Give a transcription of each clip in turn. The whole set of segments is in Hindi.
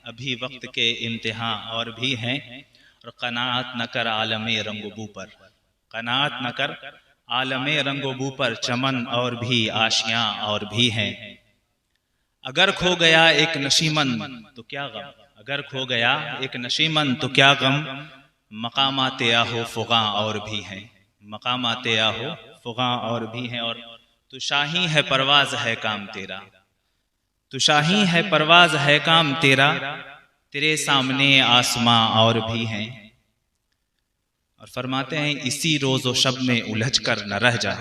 अभी वक्त के इम्तिहां और भी हैं, और कनात न कर आलमे रंगोबू पर, कनात न कर आलमे रंगोबू पर, चमन और भी आशियां और भी हैं। अगर खो गया एक नशीमन तो क्या गम, अगर खो गया एक नशीमन तो क्या गम, मकामाते आहो फुगा और भी हैं, मकामाते आहो फुगा और भी हैं। और तू शाही है परवाज है काम तेरा, तू शाही है परवाज है काम तेरा, तेरे सामने आसमां और भी हैं। और फरमाते हैं इसी रोज़ो शब में उलझ कर न रह जा,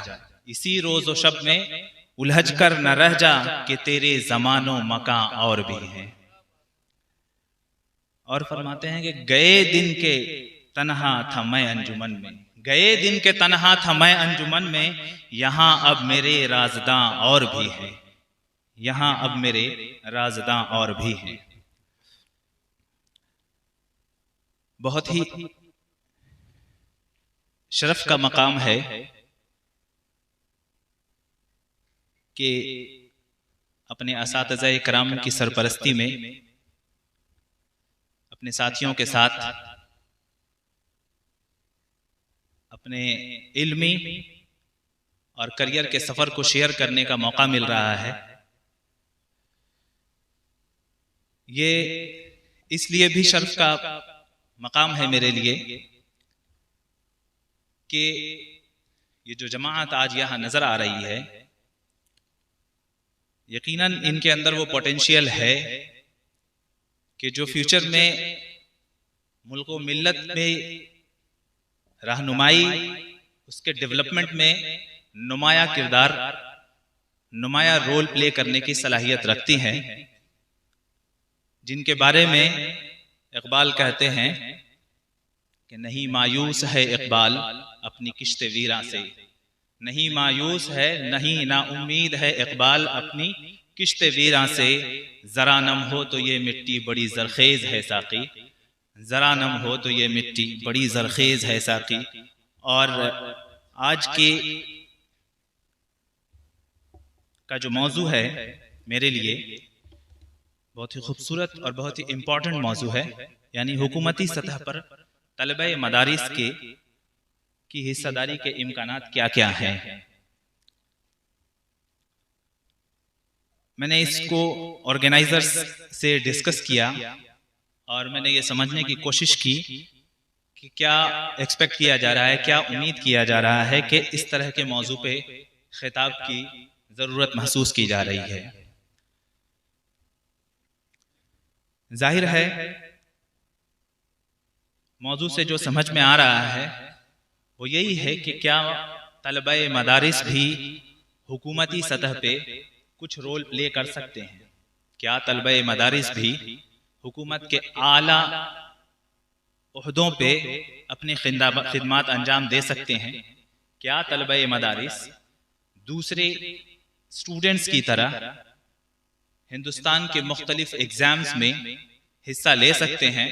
इसी रोज़ो शब में उलझ कर न रह जा, कि तेरे ज़मानो मकां और भी हैं। और फरमाते हैं कि गए दिन के तन्हा था मैं अंजुमन में, गए दिन के तन्हा था मैं अंजुमन में, यहां अब मेरे राज़दां और भी हैं, यहां अब मेरे राज़दां और भी हैं। बहुत ही शरफ का मकाम है कि अपने असातिज़ा इकराम की सरपरस्ती में अपने साथियों के साथ अपने इल्मी और करियर के सफर को शेयर करने का मौका मिल रहा है। ये इसलिए भी शर्फ का मकाम है मेरे लिए कि ये जो जमात आज यहाँ नजर आ रही है, यकीनन इनके अंदर वो पोटेंशियल है कि जो फ्यूचर में मुल्क व मिल्लत में रहनुमाई, उसके डेवलपमेंट में नुमाया किरदार, नुमाया रोल प्ले करने की सलाहियत रखती हैं, जिनके बारे में इकबाल कहते हैं कि नहीं मायूस है इकबाल अपनी किश्ते वीरा से, नहीं मायूस है नहीं ना उम्मीद है इकबाल अपनी किश्ते वीरा से, जरा नम हो तो ये मिट्टी बड़ी जरखेज है साकी, जरा नम हो तो ये मिट्टी बड़ी जरखेज है साकी। और आज के का जो मौजू है मेरे लिए बहुत ही खूबसूरत और बहुत ही इम्पोर्टेंट मौजू है, यानी हुकूमती सतह पर तलबे मदारिस की हिस्सेदारी के इम्कानात क्या क्या हैं। मैंने इसको ऑर्गेनाइजर्स से डिस्कस किया और मैंने ये समझने की कोशिश की कि क्या एक्सपेक्ट किया जा रहा है, क्या उम्मीद किया जा रहा है कि इस तरह के मौजू पे खिताब की ज़रूरत महसूस की जा रही है। जाहिर है मौजू से जो समझ में आ रहा है वो यही है कि क्या तलबे मदारिस भी हुकूमती सतह पे कुछ रोल प्ले कर सकते हैं, क्या तलबे मदारिस भी हुकूमत के आला ओहदों पे अपनी खिदमत अंजाम दे सकते हैं, क्या तलबे मदारिस दूसरे स्टूडेंट्स की तरह हिंदुस्तान के मुख्तलिफ एग्जाम्स में हिस्सा ले सकते हैं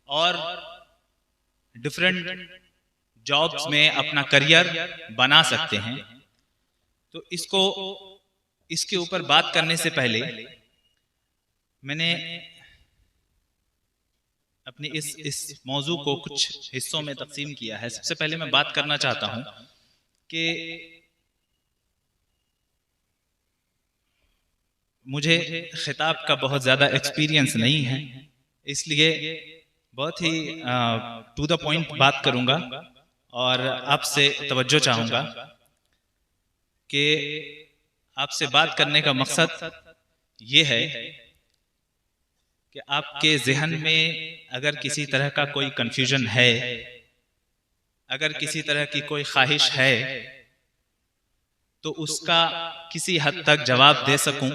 और डिफरेंट जॉब्स में अपना करियर बना सकते हैं। तो इसके ऊपर बात करने से पहले मैंने अपनी इस मौजू को कुछ हिस्सों में तकसीम किया है। सबसे पहले मैं बात करना चाहता हूं कि मुझे खिताब का बहुत ज़्यादा एक्सपीरियंस नहीं है, इसलिए बहुत ही टू द पॉइंट बात करूंगा और आपसे तवज्जो चाहूंगा कि आपसे बात करने का मकसद ये है कि आपके जहन में अगर किसी तरह का कोई कंफ्यूजन है, अगर किसी तरह की कोई ख्वाहिश है, तो उसका किसी हद तक जवाब दे सकूं,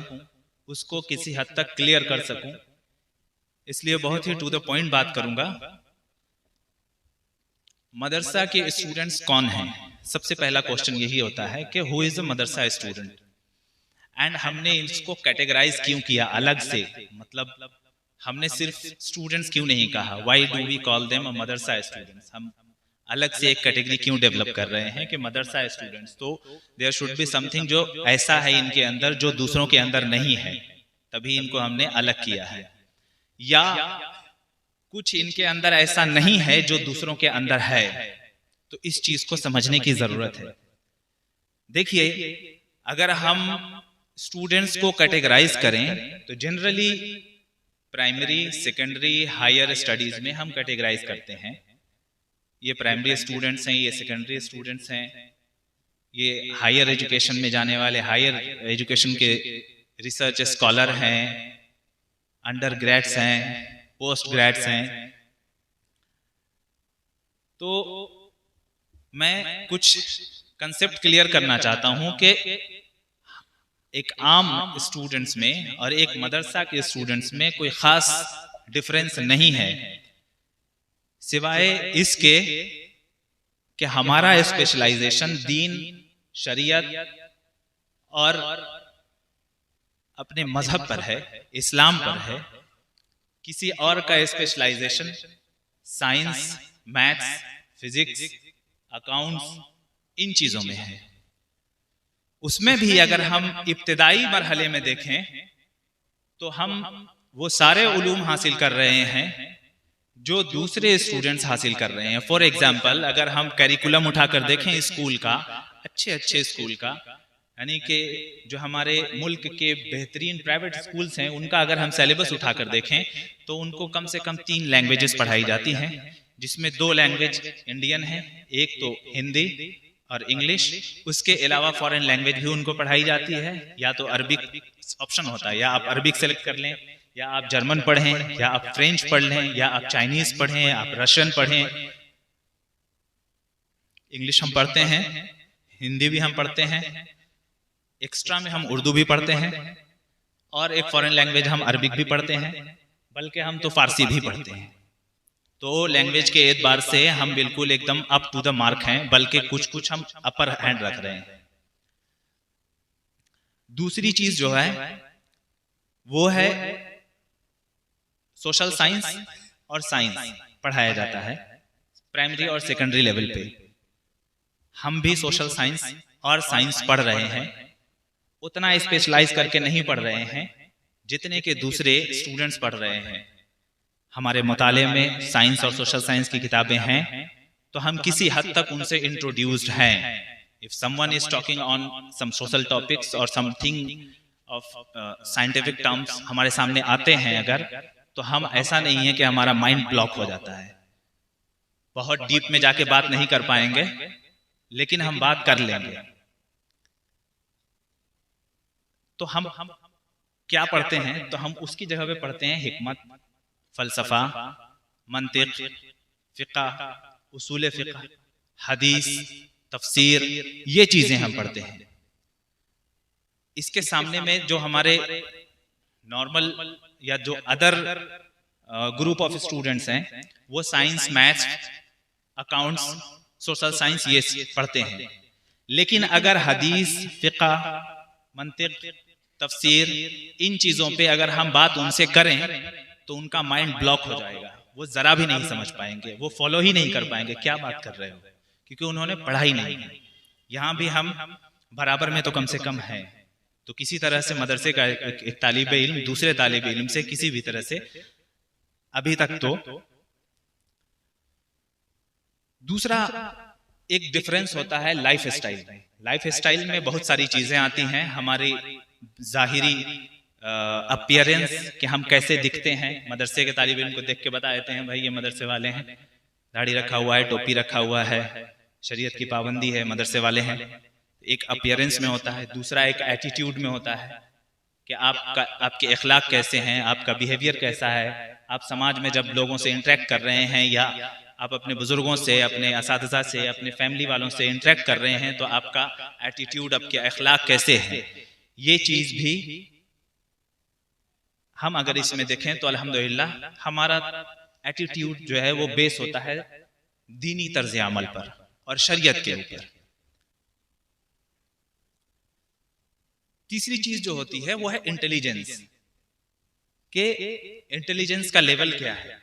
उसको किसी हद तक क्लियर कर सकूं। इसलिए बहुत ही टू द पॉइंट बात करूंगा। मदरसा के स्टूडेंट्स कौन हैं? सबसे पहला क्वेश्चन यही होता है कि who is a Madrasa student, and हमने इसको कैटेगराइज क्यों किया अलग से, मतलब हमने सिर्फ स्टूडेंट्स क्यों नहीं कहा, why do we call them a madrasa students, हम अलग से एक कैटेगरी क्यों डेवलप कर रहे हैं कि मदरसा स्टूडेंट्स। तो देयर शुड बी समथिंग जो ऐसा है इनके अंदर जो दूसरों के अंदर नहीं है, तभी इनको हमने अलग किया है। या कुछ इनके अंदर ऐसा नहीं है जो दूसरों के अंदर है। तो इस चीज को समझने की जरूरत है। देखिए, अगर हम स्टूडेंट्स को कैटेगराइज करें तो generally primary, secondary, higher studies में हम कैटेगराइज करते हैं। ये प्राइमरी स्टूडेंट्स हैं, ये सेकेंडरी स्टूडेंट्स हैं, ये हायर एजुकेशन में जाने वाले हायर एजुकेशन के रिसर्च स्कॉलर हैं, अंडर ग्रेड्स हैं, पोस्ट ग्रेड्स हैं। तो मैं कुछ कंसेप्ट क्लियर करना चाहता हूं कि एक आम स्टूडेंट्स में और एक मदरसा के स्टूडेंट्स में कोई खास डिफरेंस नहीं है, सिवाय इसके कि हमारा स्पेशलाइजेशन दीन, शरीयत और अपने मजहब पर है, इस्लाम पर है। किसी और का specialisation science, maths, physics, accounts, इन चीजों में है। उसमें भी अगर हम इब्तिदाई मरहले में देखें तो हम वो सारे उलूम हासिल कर रहे हैं जो दूसरे स्टूडेंट्स हासिल कर रहे हैं। फॉर एग्जाम्पल, अगर हम करिकुलम उठाकर देखें स्कूल का, अच्छे स्कूल का, यानी कि जो हमारे मुल्क के बेहतरीन प्राइवेट स्कूल्स हैं, उनका अगर हम सिलेबस उठाकर देखें तो उनको कम से कम 3 लैंग्वेजेस पढ़ाई जाती हैं, जिसमें 2 लैंग्वेज इंडियन है, एक तो हिंदी और इंग्लिश। उसके अलावा फॉरेन लैंग्वेज भी उनको पढ़ाई जाती है। या तो अरबिक ऑप्शन होता है, या आप अरबिक सेलेक्ट कर लें, या आप जर्मन पढ़ें, या आप फ्रेंच पढ़ लें, या आप चाइनीज पढ़ें, आप रशियन पढ़ें। इंग्लिश हम पढ़ते हैं, हिंदी भी हम पढ़ते हैं, एक्स्ट्रा में हम उर्दू भी पढ़ते हैं, और एक फॉरेन लैंग्वेज हम अरबिक भी पढ़ते हैं, बल्कि हम तो फारसी भी पढ़ते हैं। तो लैंग्वेज के एतबार से हम बिल्कुल एकदम अप टू द मार्क हैं, बल्कि कुछ हम अपर हैंड रख रहे हैं। दूसरी चीज जो है वो है सोशल साइंस और साइंस पढ़ाया जाता है प्राइमरी और सेकेंडरी लेवल पे। हम भी सोशल साइंस और साइंस पढ़ रहे हैं, उतना स्पेशलाइज करके नहीं पढ़ रहे हैं जितने के दूसरे स्टूडेंट्स पढ़ रहे हैं। हमारे मुताले में साइंस और सोशल साइंस की किताबें हैं, तो हम किसी हद तक उनसे इंट्रोड्यूस्ड हैं। If someone is talking on some social topics और समथिंग ऑफ साइंटिफिक टर्म्स हमारे सामने आते हैं अगर, तो हम ऐसा नहीं है कि हमारा माइंड ब्लॉक हो जाता है। बहुत डीप में जाके बात नहीं कर पाएंगे, लेकिन हम बात कर लेंगे। तो हम क्या पढ़ते हैं? तो हम उसकी जगह पे पढ़ते हैं हिकमत, फलसफा, मंतिक, फिक़ा, उसूल फिक़ा, हदीस, तफसीर, ये चीजें हम पढ़ते हैं। इसके सामने में जो हमारे नॉर्मल या जो अदर ग्रुप ऑफ स्टूडेंट्स हैं, वो science, maths, accounts, social science ये पढ़ते हैं। लेकिन अगर हदीस, फिक़ा, मंतिक, तफसीर, इन चीजों पे अगर हम बात उनसे करें तो उनका माइंड ब्लॉक हो जाएगा, वो जरा भी नहीं समझ पाएंगे, वो फॉलो ही नहीं कर पाएंगे क्या बात कर रहे हो, क्योंकि उन्होंने पढ़ा ही नहीं है। यहाँ भी हम बराबर में तो कम से कम है। तो किसी तरह से मदरसे का एक तालिबे इल्म दूसरे तालिबे इल्म से किसी भी तरह से अभी तक तो। दूसरा एक डिफरेंस होता है लाइफ स्टाइल में। लाइफ स्टाइल में बहुत सारी चीजें आती हैं। हमारी जाहिरी अपीयरेंस कि हम कैसे दिखते हैं, मदरसे के तालिब इल्म को देख के बता देते हैं भाई ये मदरसे वाले हैं, दाढ़ी रखा हुआ है, टोपी रखा हुआ है, शरीयत की पाबंदी है, मदरसे वाले हैं। एक अपीयरेंस में होता है। दूसरा एक एटीट्यूड में होता है कि आपके अखलाक कैसे हैं, आपका बिहेवियर कैसा है, आप समाज में जब लोगों से इंटरेक्ट कर रहे हैं, या आप अपने बुजुर्गों से, अपने असातिज़ा से, अपने फैमिली वालों से इंटरेक्ट कर रहे हैं, तो आपका एटीट्यूड, आपके अखलाक कैसे हैं। ये चीज भी हम अगर इसमें देखें तो अल्हम्दुलिल्लाह हमारा एटीट्यूड जो है वो बेस होता है दीनी तर्ज अमल पर और शरीयत के ऊपर। तीसरी चीज जो होती है वो है इंटेलिजेंस, के इंटेलिजेंस का लेवल क्या है।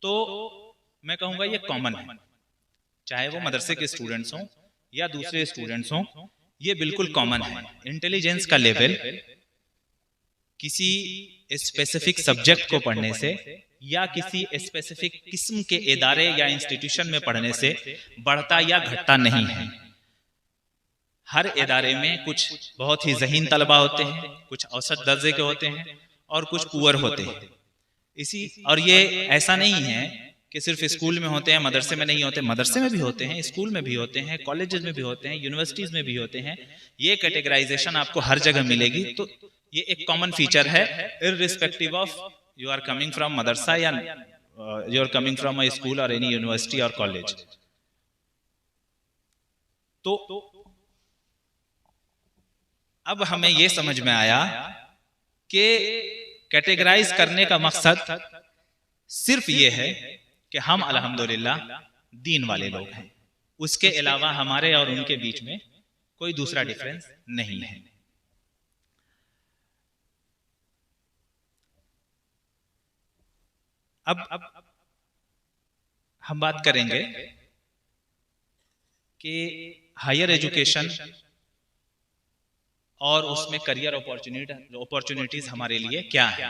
तो मैं कहूंगा ये कॉमन है, चाहे वो मदरसे के स्टूडेंट्स हों या दूसरे स्टूडेंट्स हों, ये बिल्कुल कॉमन है। इंटेलिजेंस का लेवल किसी स्पेसिफिक सब्जेक्ट को पढ़ने से या किसी स्पेसिफिक किस्म के इदारे या इंस्टीट्यूशन में पढ़ने से बढ़ता या घटता नहीं है। हर इदारे में कुछ बहुत ही ज़हीन तलबा होते हैं, कुछ औसत दर्जे के होते हैं और कुछ पुअर होते हैं। और ये ऐसा नहीं है कि सिर्फ स्कूल में होते हैं, मदरसे में नहीं होते। मदरसे में भी होते हैं, स्कूल में भी होते हैं, कॉलेजेस में भी होते हैं, यूनिवर्सिटीज में भी होते हैं। ये कैटेगराइजेशन आपको हर जगह मिलेगी। तो ये एक कॉमन फीचर है, irrespective of you are coming from मदरसा या you are coming from a school और एनी यूनिवर्सिटी और कॉलेज। तो अब हमें ये समझ में आया कि कैटेगराइज करने का मकसद सिर्फ ये है कि हम अल्हम्दुलिल्लाह दीन वाले लोग हैं, उसके अलावा हमारे और उनके बीच में कोई दूसरा डिफरेंस नहीं है। अब हम बात करेंगे कि हायर एजुकेशन और उसमें करियर अपॉर्चुनिटीज हमारे लिए क्या है।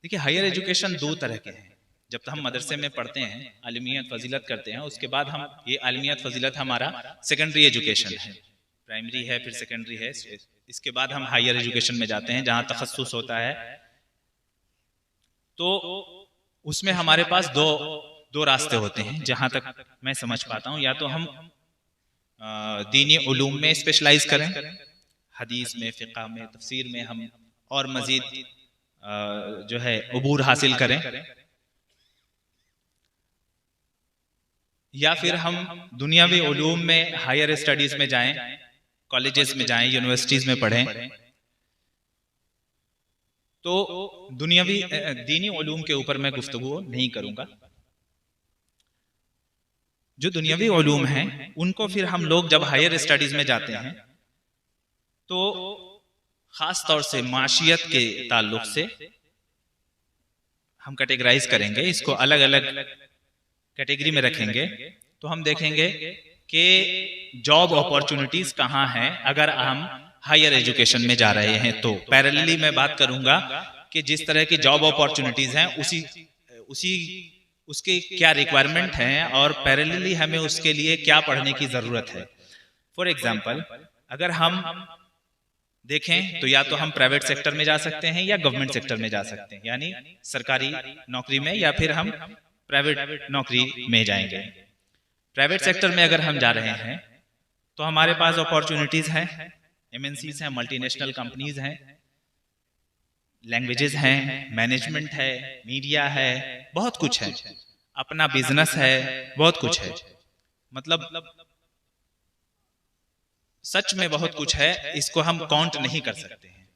देखिए, हायर एजुकेशन दो तरह के हैं। जब हम मदरसे में पढ़ते हैं, आलिमियत फजीलत करते हैं, उसके बाद हम ये आलिमियत फजीलत हमारा सेकेंडरी एजुकेशन है, प्राइमरी है, फिर सेकेंडरी है। इसके बाद हम हायर एजुकेशन में जाते हैं जहां तखस्सुस होता है। तो उसमें हमारे पास दो रास्ते होते हैं जहां तक मैं समझ पाता हूं। या तो हम दीनी उलूम में स्पेशलाइज करें, हदीस में, फिक़ह में, तफसीर में हम और मजीद जो है उबूर हासिल करें, या फिर हम दुनियावी उलूम में हायर स्टडीज में जाएं, कॉलेजेस में जाएं, यूनिवर्सिटीज में पढ़ें। तो दुनियावी दीनी उलूम के ऊपर मैं गुफ्तगू नहीं करूंगा। जो दुनियावी उलूम हैं उनको फिर हम लोग जब हायर स्टडीज में जाते हैं तो खास तौर से माशियत के ताल्लुक से हम कैटेगराइज करेंगे, इसको अलग अलग कैटेगरी में रखेंगे। तो हम देखेंगे कि जॉब अपॉर्चुनिटीज कहाँ हैं अगर हम हायर एजुकेशन में जा रहे हैं। तो पैरेलली मैं बात करूंगा कि जिस तरह की जॉब अपॉर्चुनिटीज हैं उसके क्या रिक्वायरमेंट है और पैरेलली हमें उसके लिए क्या पढ़ने की जरूरत है। फॉर एग्जाम्पल, अगर हम देखें तो या तो हम प्राइवेट सेक्टर में जा सकते हैं या गवर्नमेंट सेक्टर में जा सकते हैं, यानी सरकारी नौकरी में, या फिर हम प्राइवेट नौकरी में जाएंगे। प्राइवेट सेक्टर में अगर हम जा रहे हैं तो हमारे पास अपॉर्चुनिटीज हैं, एमएनसीज हैं, मल्टीनेशनल कंपनीज हैं, लैंग्वेजेस हैं, मैनेजमेंट है, मीडिया है, बहुत कुछ है, अपना बिजनेस है, बहुत कुछ है। मतलब सच में बहुत कुछ है, इसको हम काउंट नहीं कर सकते हैं।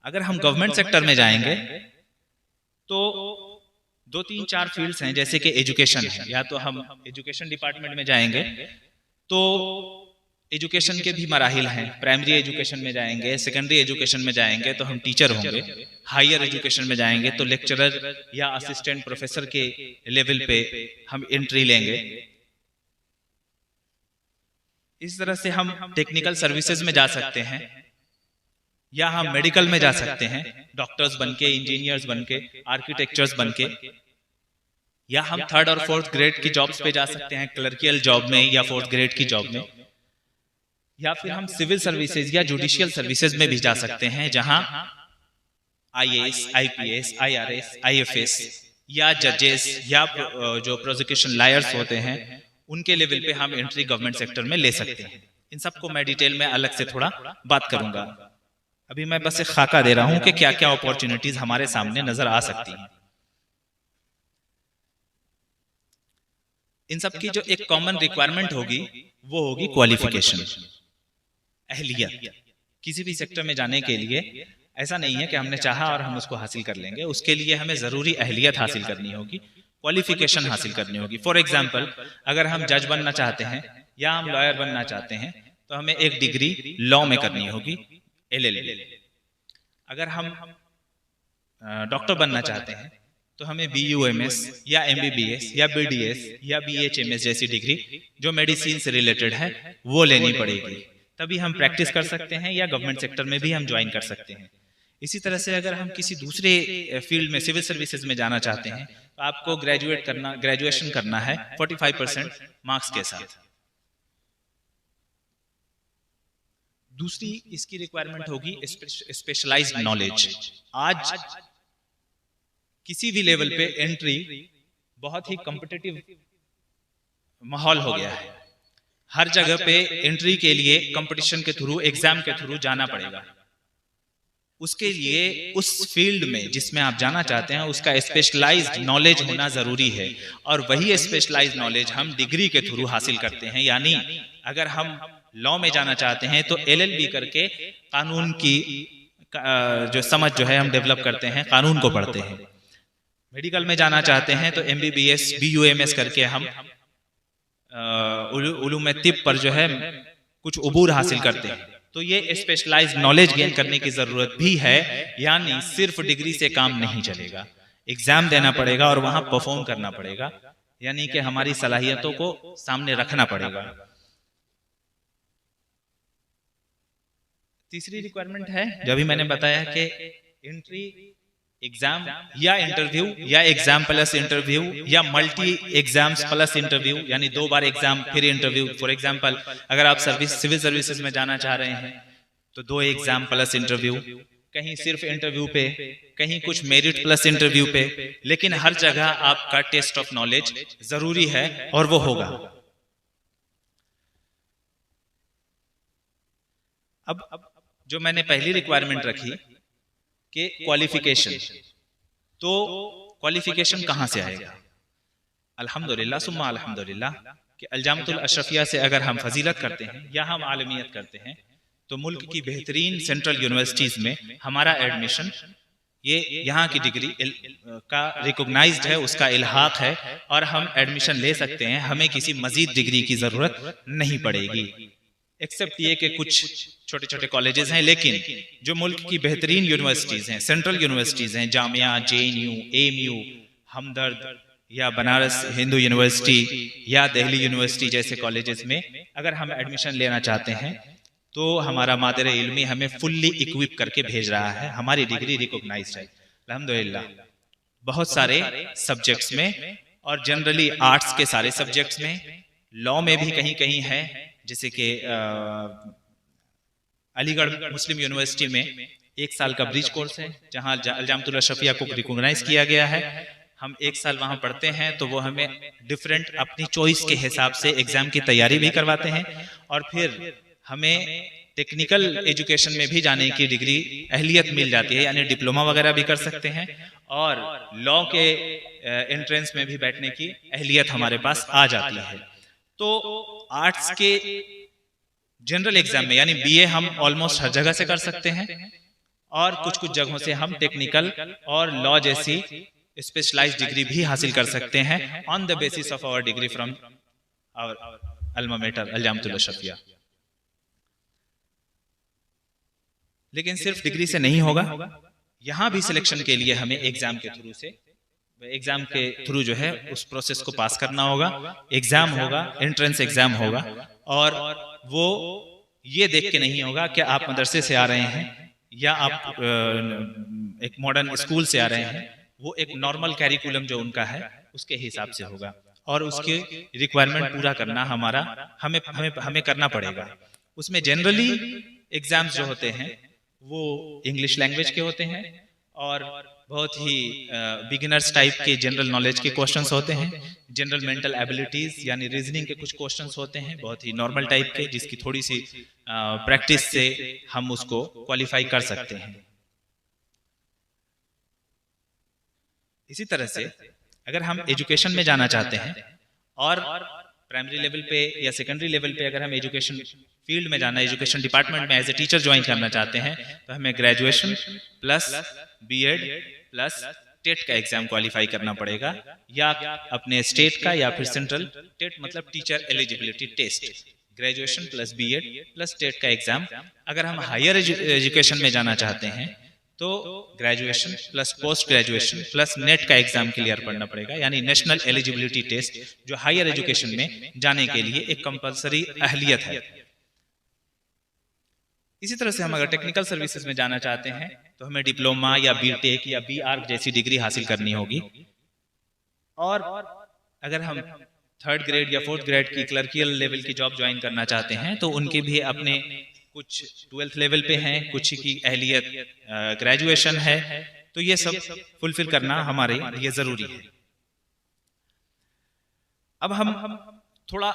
अगर हम गवर्नमेंट सेक्टर में जाएंगे तो 2-3-4 फील्ड्स हैं, जैसे कि एजुकेशन है। या तो हम एजुकेशन डिपार्टमेंट में जाएंगे तो एजुकेशन के भी मराहिल हैं। प्राइमरी एजुकेशन में जाएंगे, सेकेंडरी एजुकेशन में जाएंगे तो हम टीचर होंगे, हायर एजुकेशन में जाएंगे तो लेक्चरर या असिस्टेंट प्रोफेसर के लेवल पे हम एंट्री लेंगे। इस तरह से हम टेक्निकल सर्विसेज में जा सकते हैं या हम मेडिकल में जा सकते हैं, डॉक्टर्स बनके, इंजीनियर्स बनके, आर्किटेक्चर्स बनके, या हम 3rd और 4th ग्रेड की जॉब्स पे जा सकते हैं, क्लर्कियल जॉब में या 4th ग्रेड की जॉब में, या फिर हम सिविल सर्विसेज या जुडिशियल सर्विसेज में भी जा सकते हैं जहां आईएएस, आईपीएस, आईआरएस, आईएफएस या जजेस या जो प्रोसिक्यूशन लॉयर्स होते हैं उनके लेवल पे हम एंट्री गवर्नमेंट सेक्टर में ले सकते हैं। इन सबको मैं डिटेल में अलग से थोड़ा बात करूंगा। अभी मैं बस एक खाका दे रहा हूं कि क्या क्या अपॉर्चुनिटीज हमारे सामने नजर आ सकती हैं। इन सब की जो एक कॉमन रिक्वायरमेंट होगी वो होगी क्वालिफिकेशन, अहलियत। किसी भी सेक्टर में जाने के लिए ऐसा नहीं है कि हमने चाहा और हम उसको हासिल कर लेंगे, उसके लिए हमें जरूरी अहलियत हासिल करनी होगी, क्वालिफिकेशन हासिल करनी होगी। फॉर एग्जाम्पल, अगर हम जज बनना चाहते हैं या हम लॉयर बनना चाहते हैं तो हमें एक डिग्री लॉ में करनी होगी, LLB। अगर हम डॉक्टर बनना चाहते हैं तो हमें BUMS या MBBS या BDS या BHMS जैसी डिग्री जो मेडिसिन से रिलेटेड है वो लेनी पड़ेगी। तभी हम प्रैक्टिस कर सकते हैं, या गवर्नमेंट सेक्टर में भी हम ज्वाइन कर सकते हैं। इसी तरह से अगर हम किसी दूसरे फील्ड में सिविल सर्विसेज में जाना चाहते हैं तो आपको ग्रेजुएशन करना है 45% मार्क्स के साथ। दूसरी इसकी रिक्वायरमेंट होगी स्पेशलाइज्ड नॉलेज। आज किसी भी लेवल पे एंट्री बहुत ही कॉम्पिटिटिव माहौल हो गया है। हर जगह पे एंट्री के लिए कंपटीशन के थ्रू, एग्जाम के थ्रू जाना पड़ेगा। उसके लिए उस फील्ड में जिसमें आप जाना चाहते हैं उसका स्पेशलाइज्ड नॉलेज होना जरूरी है, और वही स्पेशलाइज्ड नॉलेज हम डिग्री के थ्रू हासिल करते हैं। यानी अगर हम लॉ में जाना चाहते हैं तो LLB करके कानून की जो समझ जो है हम डेवलप करते हैं, कानून को पढ़ते हैं। मेडिकल में जाना चाहते हैं तो MBBS BUMS करके हम उलूम तिब पर जो है कुछ उबूर हासिल करते हैं। तो ये स्पेशलाइज्ड नॉलेज गेन करने की जरूरत भी है, यानी सिर्फ डिग्री से काम नहीं चलेगा, एग्जाम देना पड़ेगा और वहां परफॉर्म करना पड़ेगा, यानी कि हमारी सलाहियतों को सामने रखना पड़ेगा। तीसरी रिक्वायरमेंट है जो अभी मैंने बताया कि एंट्री एग्जाम या इंटरव्यू या एग्जाम प्लस इंटरव्यू या मल्टी एग्जाम्स प्लस इंटरव्यू, यानी 2 बार एग्जाम फिर इंटरव्यू। फॉर एग्जांपल अगर आप सिविल सर्विसेज में जाना चाह रहे हैं तो 2 एग्जाम प्लस इंटरव्यू, कहीं सिर्फ इंटरव्यू पे, कहीं कुछ मेरिट प्लस इंटरव्यू पे, लेकिन हर जगह आपका टेस्ट ऑफ नॉलेज जरूरी है और वो होगा। अब जो मैंने पहली रिक्वायरमेंट रखी कि क्वालिफिकेशन, तो क्वालिफिकेशन कहां से आएगा? अल्हम्दुलिल्लाह सुम्मा अल्हम्दुलिल्लाह कि अल-जामिअतुल अशरफिया से अगर हम फजीलत करते हैं या हम आलमियत करते हैं तो मुल्क की बेहतरीन सेंट्रल यूनिवर्सिटीज में हमारा एडमिशन, ये यहाँ की डिग्री का रिकॉग्नाइज्ड है, उसका इल्हाक है और हम एडमिशन ले सकते हैं। हमें किसी मजीद डिग्री की जरूरत नहीं पड़ेगी, एक्सेप्ट ये कि कुछ छोटे छोटे कॉलेजेस हैं, लेकिन जो मुल्क की बेहतरीन यूनिवर्सिटीज हैं, सेंट्रल यूनिवर्सिटीज हैं, जामिया, JNU, AMU, हमदर्द या बनारस हिंदू यूनिवर्सिटी या दिल्ली यूनिवर्सिटी जैसे कॉलेजेस में अगर हम एडमिशन लेना चाहते हैं तो हमारा मादर इल्मी हमें फुल्ली इक्विप करके भेज रहा है, हमारी डिग्री रिकॉग्नाइज्ड है अल्हम्दुलिल्लाह बहुत सारे सब्जेक्ट्स में, और जनरली आर्ट्स के सारे सब्जेक्ट्स में, लॉ में भी कहीं कहीं है, जैसे कि अलीगढ़ मुस्लिम यूनिवर्सिटी में 1 साल का ब्रिज कोर्स है जहां अल-जामिअतुल अशरफिया को रिकॉग्नाइज किया गया है। हम 1 साल वहां पढ़ते हैं तो वो हमें डिफरेंट अपनी चॉइस के हिसाब से एग्जाम की तैयारी भी करवाते हैं, और फिर हमें टेक्निकल एजुकेशन में भी जाने की डिग्री अहलियत मिल जाती है, यानी डिप्लोमा वगैरह भी कर सकते हैं, और लॉ के एंट्रेंस में भी बैठने की अहलियत हमारे पास आ जाती है। तो आर्ट्स के जनरल एग्जाम में यानी BA हम ऑलमोस्ट हर जगह से कर सकते हैं, और कुछ कुछ जगहों से हम टेक्निकल और लॉ जैसी स्पेशलाइज्ड डिग्री भी हासिल कर सकते हैं on the basis of our degree from our alma mater Al-Jamiatul Ashrafia. लेकिन सिर्फ डिग्री से नहीं होगा, यहां भी सिलेक्शन के लिए हमें एग्जाम के थ्रू जो है उस प्रोसेस को पास करना होगा। एग्जाम होगा, एंट्रेंस एग्जाम होगा, और वो ये देख के नहीं होगा कि आप मदरसे से आ रहे हैं या आप एक मॉडर्न स्कूल से आ रहे हैं। वो एक नॉर्मल कैरिकुलम जो उनका है उसके हिसाब से होगा, और उसके रिक्वायरमेंट पूरा करना हमें करना पड़ेगा। उसमें जनरली एग्जाम्स जो होते हैं वो इंग्लिश लैंग्वेज के होते हैं, और बहुत ही बिगिनर्स टाइप के जनरल नॉलेज के क्वेश्चंस होते हैं, जनरल मेंटल एबिलिटीज यानी रीजनिंग के कुछ क्वेश्चंस होते हैं बहुत ही नॉर्मल टाइप के, जिसकी थोड़ी सी प्रैक्टिस से हम उसको क्वालिफाई कर सकते हैं। इसी तरह से अगर हम एजुकेशन में जाना चाहते हैं और प्राइमरी लेवल पे या सेकेंडरी लेवल पे अगर हम एजुकेशन फील्ड में जाना, एजुकेशन डिपार्टमेंट में एज ए टीचर ज्वाइन करना चाहते हैं, तो हमें graduation plus B.Ed plus TET का एग्जाम क्वालिफाई करना पड़ेगा, या अपने स्टेट का या फिर सेंट्रल। टेट मतलब teacher eligibility test, graduation plus B.Ed plus TET का एग्जाम। अगर हम हायर एजुकेशन में जाना चाहते हैं तो graduation plus post graduation plus NET का एग्जाम क्लियर करना पड़ेगा, यानी नेशनल एलिजिबिलिटी टेस्ट, जो हायर एजुकेशन में जाने के लिए एक कंपलसरी अहलियत है। इसी तरह से हम अगर टेक्निकल सर्विसेज में जाना चाहते हैं तो हमें डिप्लोमा या बीटेक या बीआर्क जैसी डिग्री हासिल करनी होगी। और अगर हम 3rd ग्रेड या 4th ग्रेड की क्लर्कियल लेवल की जॉब ज्वाइन करना चाहते हैं तो उनके भी अपने कुछ 12th लेवल पे हैं, कुछ की अहलियत ग्रेजुएशन है, तो ये सब फुलफिल करना हमारे लिए जरूरी है। अब हम थोड़ा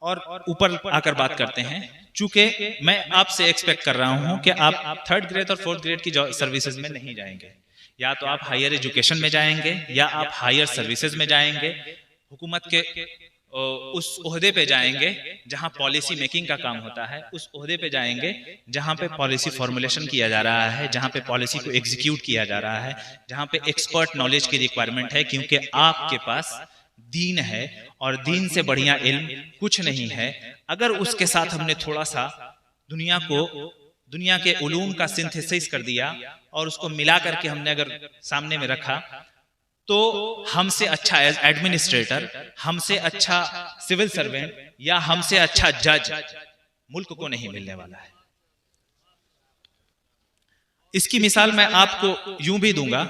और ऊपर आकर बात करते हैं। चूंकि मैं आपसे एक्सपेक्ट कर रहा हूं कि आप 3rd ग्रेड और 4th ग्रेड की सर्विसेज में नहीं जाएंगे, या तो आप हायर एजुकेशन में जाएंगे या आप हायर सर्विसेज में जाएंगे, हुकूमत के उस ओहदे पे जाएंगे जहां पॉलिसी मेकिंग का काम होता है, उस ओहदे पे जाएंगे जहां पे पॉलिसी फॉर्मुलेशन किया जा रहा है, जहां पे पॉलिसी को एग्जीक्यूट किया जा रहा है, जहां पे एक्सपर्ट नॉलेज की रिक्वायरमेंट है, क्योंकि आपके पास दीन है और दीन से बढ़िया इल्म कुछ नहीं है। अगर उसके साथ हमने थोड़ा सा दुनिया के उलूम का सिंथेसिस कर दिया और उसको मिला करके हमने अगर सामने में रखा, तो हमसे अच्छा एडमिनिस्ट्रेटर, हमसे अच्छा सिविल सर्वेंट या हमसे अच्छा जज मुल्क को नहीं मिलने वाला है। इसकी मिसाल मैं आपको यूं भी दूंगा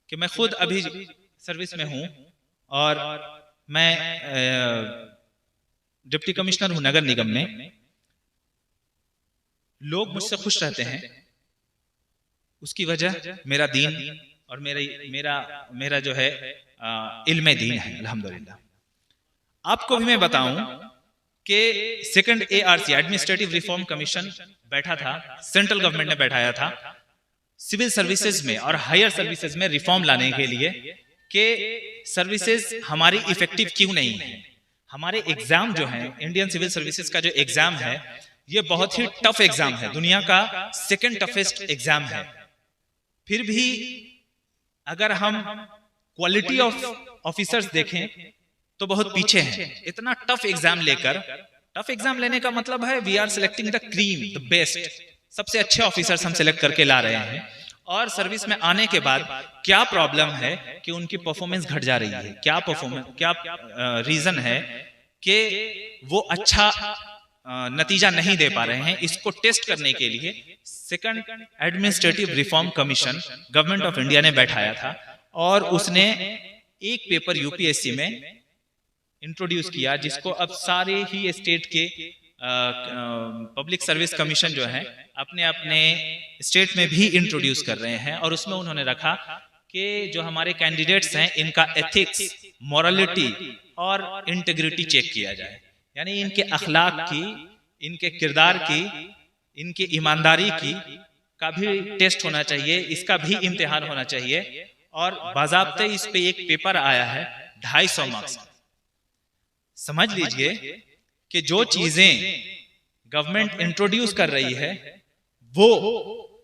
कि मैं खुद अभी सर्विस में हूं और मैं डिप्टी कमिश्नर हूं नगर निगम में। लोग मुझसे खुश रहते हैं, उसकी वजह मेरा दीन और मेरा जो है इल्म दीन है, अल्हम्दुलिल्लाह। आपको भी मैं बताऊं कि 2nd ARC administrative reform commission बैठा था, सेंट्रल गवर्नमेंट ने बैठाया था सिविल सर्विसेज में और हायर सर्विसेज में रिफॉर्म लाने के लिए कि सर्विसेज हमारी इफेक्टिव क्यों नहीं है। हमारे एग्जाम जो है, इंडियन सिविल सर्विसेज का जो एग्जाम है, ये बहुत ही टफ एग्जाम है, दुनिया का 2nd टफेस्ट एग्जाम है। फिर भी अगर हम क्वालिटी ऑफ ऑफिसर्स देखें तो बहुत पीछे हैं। इतना टफ एग्जाम लेकर, टफ एग्जाम लेने का मतलब है we are selecting the cream, the best, सबसे अच्छे ऑफिसर्स हम सिलेक्ट करके ला रहे हैं। और सर्विस में आने के बाद क्या प्रॉब्लम है कि उनकी परफॉर्मेंस घट जा रही है, क्या रीजन है कि वो अच्छा नतीजा नहीं दे पा रहे हैं। इसको टेस्ट करने के लिए 2nd administrative reform commission government of India ने बैठाया था और उसने एक पेपर यूपीएससी में इंट्रोड्यूस किया, जिसको अब सारे ही स्टेट के पब्लिक सर्विस कमीशन जो है अपने अपने स्टेट में भी इंट्रोड्यूस कर रहे हैं। और उसमें उन्होंने रखा कि जो हमारे कैंडिडेट्स हैं इनका एथिक्स, मोरालिटी और इंटीग्रिटी चेक किया जाए, यानी इनके अखलाक की, इनके किरदार की, इनकी ईमानदारी की का भी टेस्ट होना चाहिए, इसका भी इम्तिहान होना चाहिए। और बाज़ाब्ते इस पे एक पेपर आया है 250 मार्क्स। समझ लीजिए कि जो चीजें गवर्नमेंट इंट्रोड्यूस कर रही है वो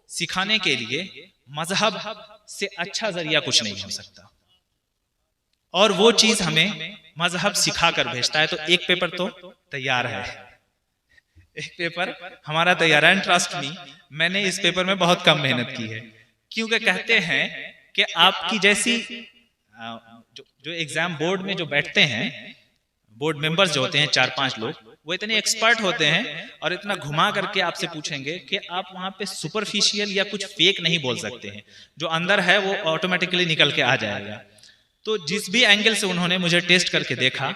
सिखाने के लिए मजहब से अच्छा जरिया कुछ नहीं हो सकता, और वो चीज हमें मजहब सिखा कर भेजता है। तो एक पेपर तो तैयार है, एक पेपर हमारा तैयार है। ट्रस्ट मी, मैंने इस पेपर में बहुत कम मेहनत की है, क्योंकि कहते हैं कि आपकी जैसी जो एग्जाम बोर्ड में जो बैठते हैं, बोर्ड मेंबर्स जो होते हैं 4-5 लोग, वो इतने एक्सपर्ट होते हैं और इतना घुमा करके आपसे पूछेंगे कि आप वहां पे सुपरफिशियल या कुछ फेक नहीं बोल सकते हैं, जो अंदर है वो ऑटोमेटिकली निकल के आ जाएगा। तो जिस भी एंगल से उन्होंने मुझे टेस्ट करके देखा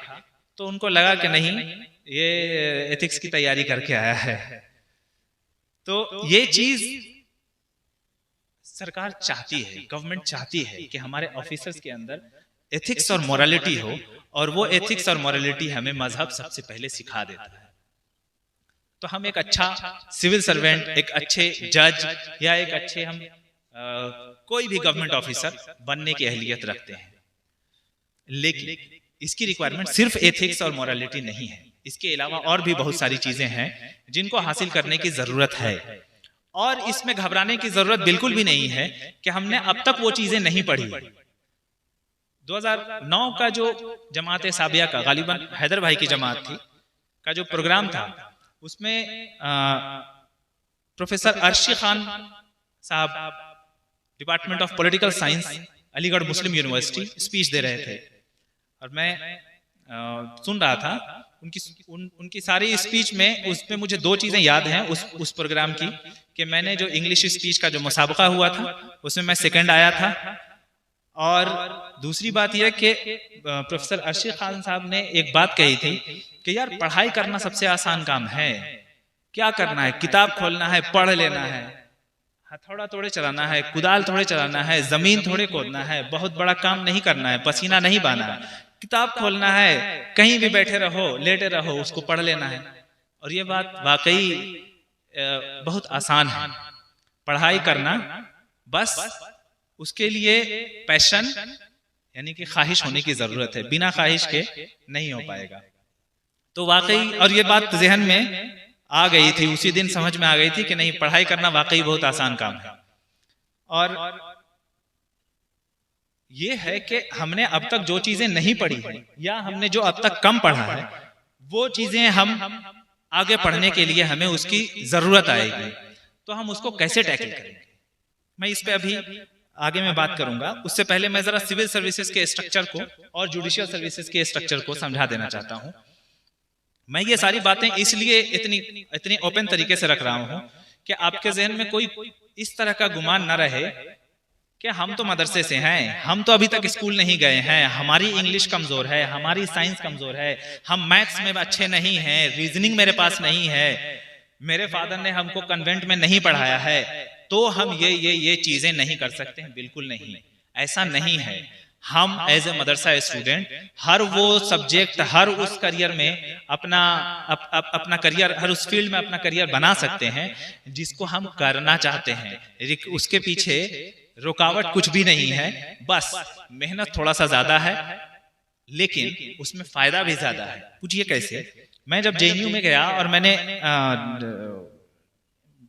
तो उनको लगा कि नहीं, ये एथिक्स की तैयारी करके आया है। तो ये चीज सरकार चाहती है, गवर्नमेंट चाहती है कि हमारे ऑफिसर्स के अंदर एथिक्स और मोरालिटी हो, और वो एथिक्स और मोरालिटी हमें मजहब सबसे पहले सिखा देता है। तो हम एक अच्छा सिविल सर्वेंट, एक अच्छे जज या एक अच्छे हम कोई भी गवर्नमेंट ऑफिसर बनने की अहलियत रखते हैं, लेकिन इसकी रिक्वायरमेंट सिर्फ एथिक्स और मोरालिटी नहीं है। इसके अलावा और भी बहुत सारी चीजें हैं जिनको हासिल करने की जरूरत है, और इसमें घबराने की जरूरत बिल्कुल भी नहीं है कि हमने अब तक वो चीजें नहीं पढ़ी। 2009 का जो जमात साबिया का, गालिबन हैदर भाई की जमात थी, का जो प्रोग्राम था, उसमें प्रोफेसर अर्शी खान साहब department of political science Aligarh Muslim University speech दे रहे थे, और मैं सुन रहा था उनकी सारी स्पीच में उसमें मुझे दो चीजें याद हैं उस प्रोग्राम की, कि मैंने जो इंग्लिश स्पीच का जो मुसाबका हुआ था उसमें मैं सेकंड आया था, और दूसरी बात यह कि प्रोफेसर अर्शी खान साहब ने एक बात कही थी कि यार पढ़ाई करना सबसे आसान काम है, क्या करना है, किताब खोलना है, पढ़ लेना है, हथौड़ा थोड़े चलाना है, कुदाल थोड़े चलाना है, जमीन थोड़े खोदना है, बहुत बड़ा काम नहीं करना है, पसीना नहीं बहाना है, किताब खोलना है, कहीं भी बैठे रहो, लेटे रहो, उसको पढ़ लेना है। और ये बात वाकई बहुत आसान है पढ़ाई करना, बस उसके लिए पैशन यानी कि ख्वाहिश होने की जरूरत है, बिना ख्वाहिश के नहीं हो पाएगा। तो वाकई, और ये बात जहन में आ गई थी, उसी दिन समझ में आ गई थी कि नहीं, पढ़ाई करना वाकई बहुत आसान काम है। और ये है कि हमने अब तक जो चीजें नहीं पढ़ी है या हमने जो अब तक कम पढ़ा है, वो चीजें हम आगे पढ़ने के लिए हमें उसकी जरूरत आएगी, तो हम उसको कैसे टैकल करेंगे, मैं इस पे अभी आगे मैं बात करूंगा। उससे पहले मैं जरा सिविल सर्विसेज के स्ट्रक्चर को और जुडिशियल सर्विसेज के स्ट्रक्चर को समझा देना चाहता हूं। मैं ये सारी बातें इसलिए इतनी ओपन तरीके से रख रहा हूं कि आपके जहन में कोई इस तरह का गुमान न रहे कि हम तो मदरसे से हैं, हम तो अभी तक स्कूल नहीं गए हैं, हमारी इंग्लिश कमजोर है, हमारी साइंस कमजोर है, हम मैथ्स में अच्छे नहीं हैं, रीजनिंग मेरे पास नहीं है, मेरे फादर ने हमको कन्वेंट में नहीं पढ़ाया है, तो हम ये चीजें नहीं कर सकते हैं। बिल्कुल नहीं, ऐसा नहीं है। हम एज ए मदरसा स्टूडेंट हर वो सब्जेक्ट, हर उस करियर में अपना करियर, हर उस फील्ड में अपना करियर बना सकते हैं जिसको हम करना चाहते हैं। उसके पीछे रुकावट कुछ भी नहीं है, बस मेहनत थोड़ा सा ज्यादा है, लेकिन उसमें फायदा भी ज्यादा है। पूछिए कैसे? मैं जब JNU में गया और मैंने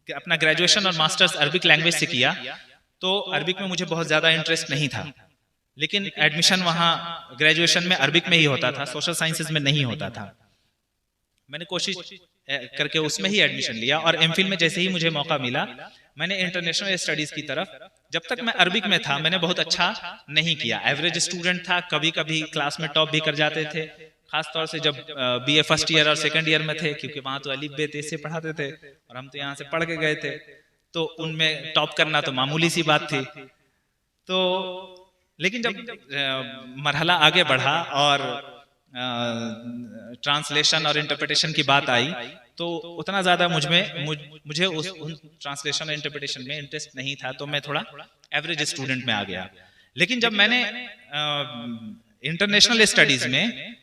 अपना ग्रेजुएशन और मास्टर्स अरबिक लैंग्वेज से किया, तो अरबिक में मुझे बहुत ज्यादा इंटरेस्ट नहीं था, लेकिन एडमिशन वहां ग्रेजुएशन में अरबिक में ही होता था, सोशल साइंसेज में नहीं होता था। मैंने कोशिश करके उसमें ही एडमिशन लिया, और एमफिल में जैसे ही मुझे मौका मिला, मैंने इंटरनेशनल स्टडीज की तरफ, जब तक मैं अरबिक में था मैंने बहुत अच्छा नहीं किया, एवरेज स्टूडेंट था, कभी कभी क्लास में टॉप भी कर जाते थे, खास तौर से जब BA फर्स्ट ईयर और सेकंड ईयर में थे, क्योंकि वहां तो अलिफ बे ते से पढ़ाते थे और हम तो यहाँ से पढ़ के गए थे, तो उनमें टॉप करना तो मामूली सी बात थी। तो लेकिन जब मरहला आगे बढ़ा और ट्रांसलेशन और इंटरप्रिटेशन की बात आई, तो उतना ज्यादा मुझे उस ट्रांसलेशन और इंटरप्रिटेशन में इंटरेस्ट नहीं था, तो मैं थोड़ा एवरेज स्टूडेंट में आ गया। लेकिन जब मैंने इंटरनेशनल स्टडीज में,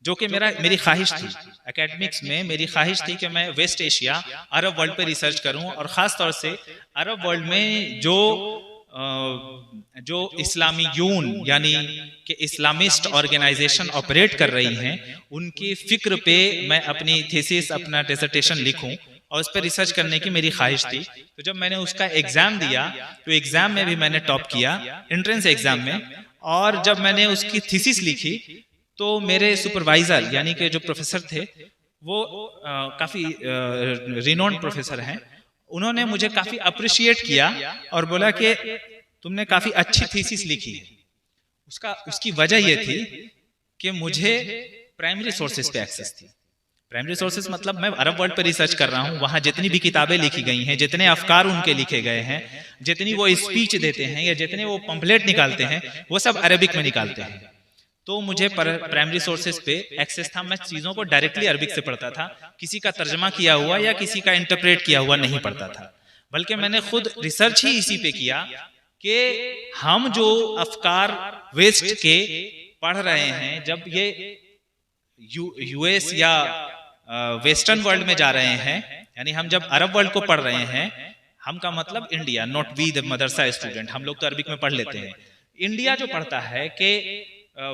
जो कि मेरी ख्वाहिश थी, एकेडमिक्स में मेरी ख्वाहिश थी कि मैं वेस्ट एशिया, अरब वर्ल्ड पे रिसर्च करूं, और खास तौर से अरब वर्ल्ड में जो इस्लामी यून यानी कि इस्लामिस्ट ऑर्गेनाइजेशन ऑपरेट कर रही हैं, उनकी फिक्र पे मैं अपनी थीसिस, अपना डिसर्टेशन लिखूं, और उस पर रिसर्च करने की मेरी ख्वाहिश थी। तो जब मैंने उसका एग्जाम दिया, तो एग्जाम में भी मैंने टॉप किया, एंट्रेंस एग्जाम में, और जब मैंने उसकी थीसिस लिखी, तो मेरे सुपरवाइजर यानी कि जो प्रोफेसर थे, वो काफी रिनोन्ड प्रोफेसर हैं, उन्होंने मुझे काफी अप्रिशिएट किया और बोला कि तुमने काफी अच्छी थीसिस लिखी है। उसकी वजह यह थी कि मुझे प्राइमरी सोर्सेज पे एक्सेस थी। प्राइमरी सोर्सेज मतलब मैं अरब वर्ल्ड पे रिसर्च कर रहा हूँ, वहां जितनी भी किताबें लिखी गई हैं, जितने अफकार उनके लिखे गए हैं, जितनी वो स्पीच देते हैं या जितने वो पंपलेट निकालते हैं, वो सब अरबिक में निकालते हैं। तो मुझे प्राइमरी सोर्सेज पे एक्सेस था, मैं चीजों को डायरेक्टली अरबिक से पढ़ता था, किसी का तर्जमा किया हुआ या किसी का इंटरप्रेट किया हुआ नहीं पढ़ता था, बल्कि मैंने खुद रिसर्च ही इसी पे किया कि हम जो अफकार वेस्ट के पढ़ रहे हैं, जब ये US या वेस्टर्न वर्ल्ड में जा रहे हैं, यानी हम जब अरब वर्ल्ड को पढ़ रहे हैं, हम का मतलब India, not we the madrasa student, हम लोग तो अरबिक में पढ़ लेते हैं। इंडिया जो पढ़ता है कि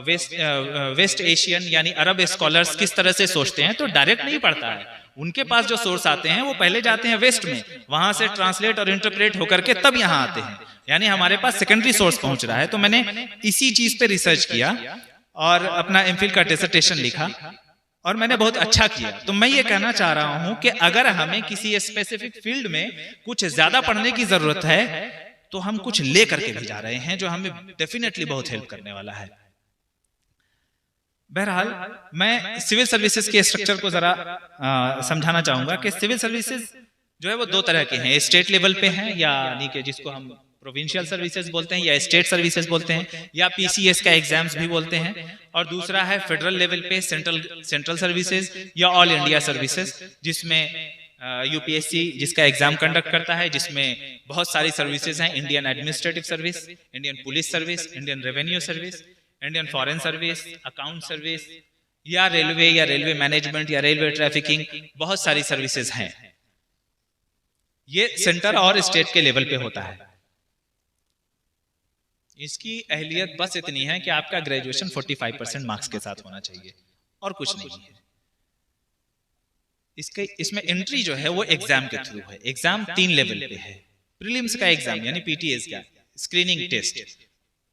वेस्ट एशियन यानी अरब स्कॉलर्स किस तरह से सोचते हैं, तो डायरेक्ट नहीं पढ़ता है, उनके पास जो सोर्स आते हैं वो पहले जाते हैं वेस्ट में, वहां से ट्रांसलेट और इंटरप्रेट होकर के तब यहाँ आते हैं, यानी हमारे पास सेकेंडरी सोर्स पहुंच रहा है। तो मैंने इसी चीज पे रिसर्च किया और अपना एमफिल का डिसर्टेशन लिखा, और मैंने बहुत अच्छा किया। तो मैं ये कहना चाह रहा हूं कि अगर हमें किसी स्पेसिफिक फील्ड में कुछ ज्यादा पढ़ने की जरूरत है, तो हम कुछ ले करके भी जा रहे हैं जो हमें डेफिनेटली बहुत हेल्प करने वाला है। बहरहाल मैं सिविल सर्विसेज के स्ट्रक्चर को जरा समझाना चाहूंगा कि सिविल सर्विसेज जो है वो दो तरह के हैं, स्टेट लेवल पे हैं, यानी कि जिसको हम प्रोविंशियल सर्विसेज बोलते हैं या स्टेट सर्विसेज बोलते हैं या पीसीएस का एग्जाम्स भी बोलते हैं, और दूसरा है फेडरल लेवल पे सेंट्रल सर्विसेज या ऑल इंडिया सर्विसेज, जिसमें यूपीएससी जिसका एग्जाम कंडक्ट करता है, जिसमें बहुत सारी सर्विसेज हैं, Indian administrative service, Indian police service, Indian revenue service, Indian foreign service, account service, या रेलवे मैनेजमेंट या रेलवे ट्रैफिकिंग, बहुत सारी सर्विसेज हैं। ये सेंटर और स्टेट के लेवल पे होता है। इसकी अहलियत बस इतनी है कि आपका ग्रेजुएशन 45% मार्क्स के साथ होना चाहिए और कुछ नहीं है। इसमें एंट्री जो है वो एग्जाम के थ्रू है। एग्जाम 3 लेवल पे है। प्रीलिम्स का एग्जाम यानी पीटीएस का स्क्रीनिंग टेस्ट,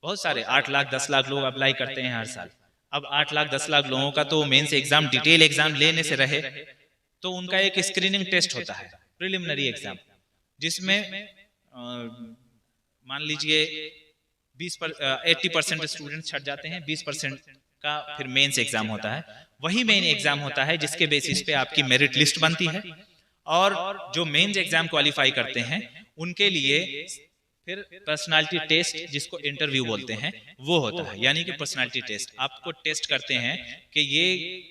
बहुत सारे 8 लाख 10 लाख लोग अप्लाई करते हैं हर साल। अब 8 लाख 10 लाख लोगों का तो मेंस एग्जाम डिटेल एग्जाम लेने से रहे तो उनका एक स्क्रीनिंग टेस्ट होता है, प्रिलिमिनरी एग्जाम, जिसमें मान लीजिए 80% स्टूडेंट छट जाते हैं, 20% का फिर मेंस एग्जाम होता है। वही मेन एग्जाम होता है जिसके बेसिस पे आपकी मेरिट लिस्ट बनती है, और जो मेंस एग्जाम क्वालिफाई करते हैं उनके लिए फिर पर्सनालिटी टेस्ट, जिसको इंटरव्यू बोलते हैं, वो होता है। यानी कि पर्सनालिटी टेस्ट आपको टेस्ट करते हैं कि ये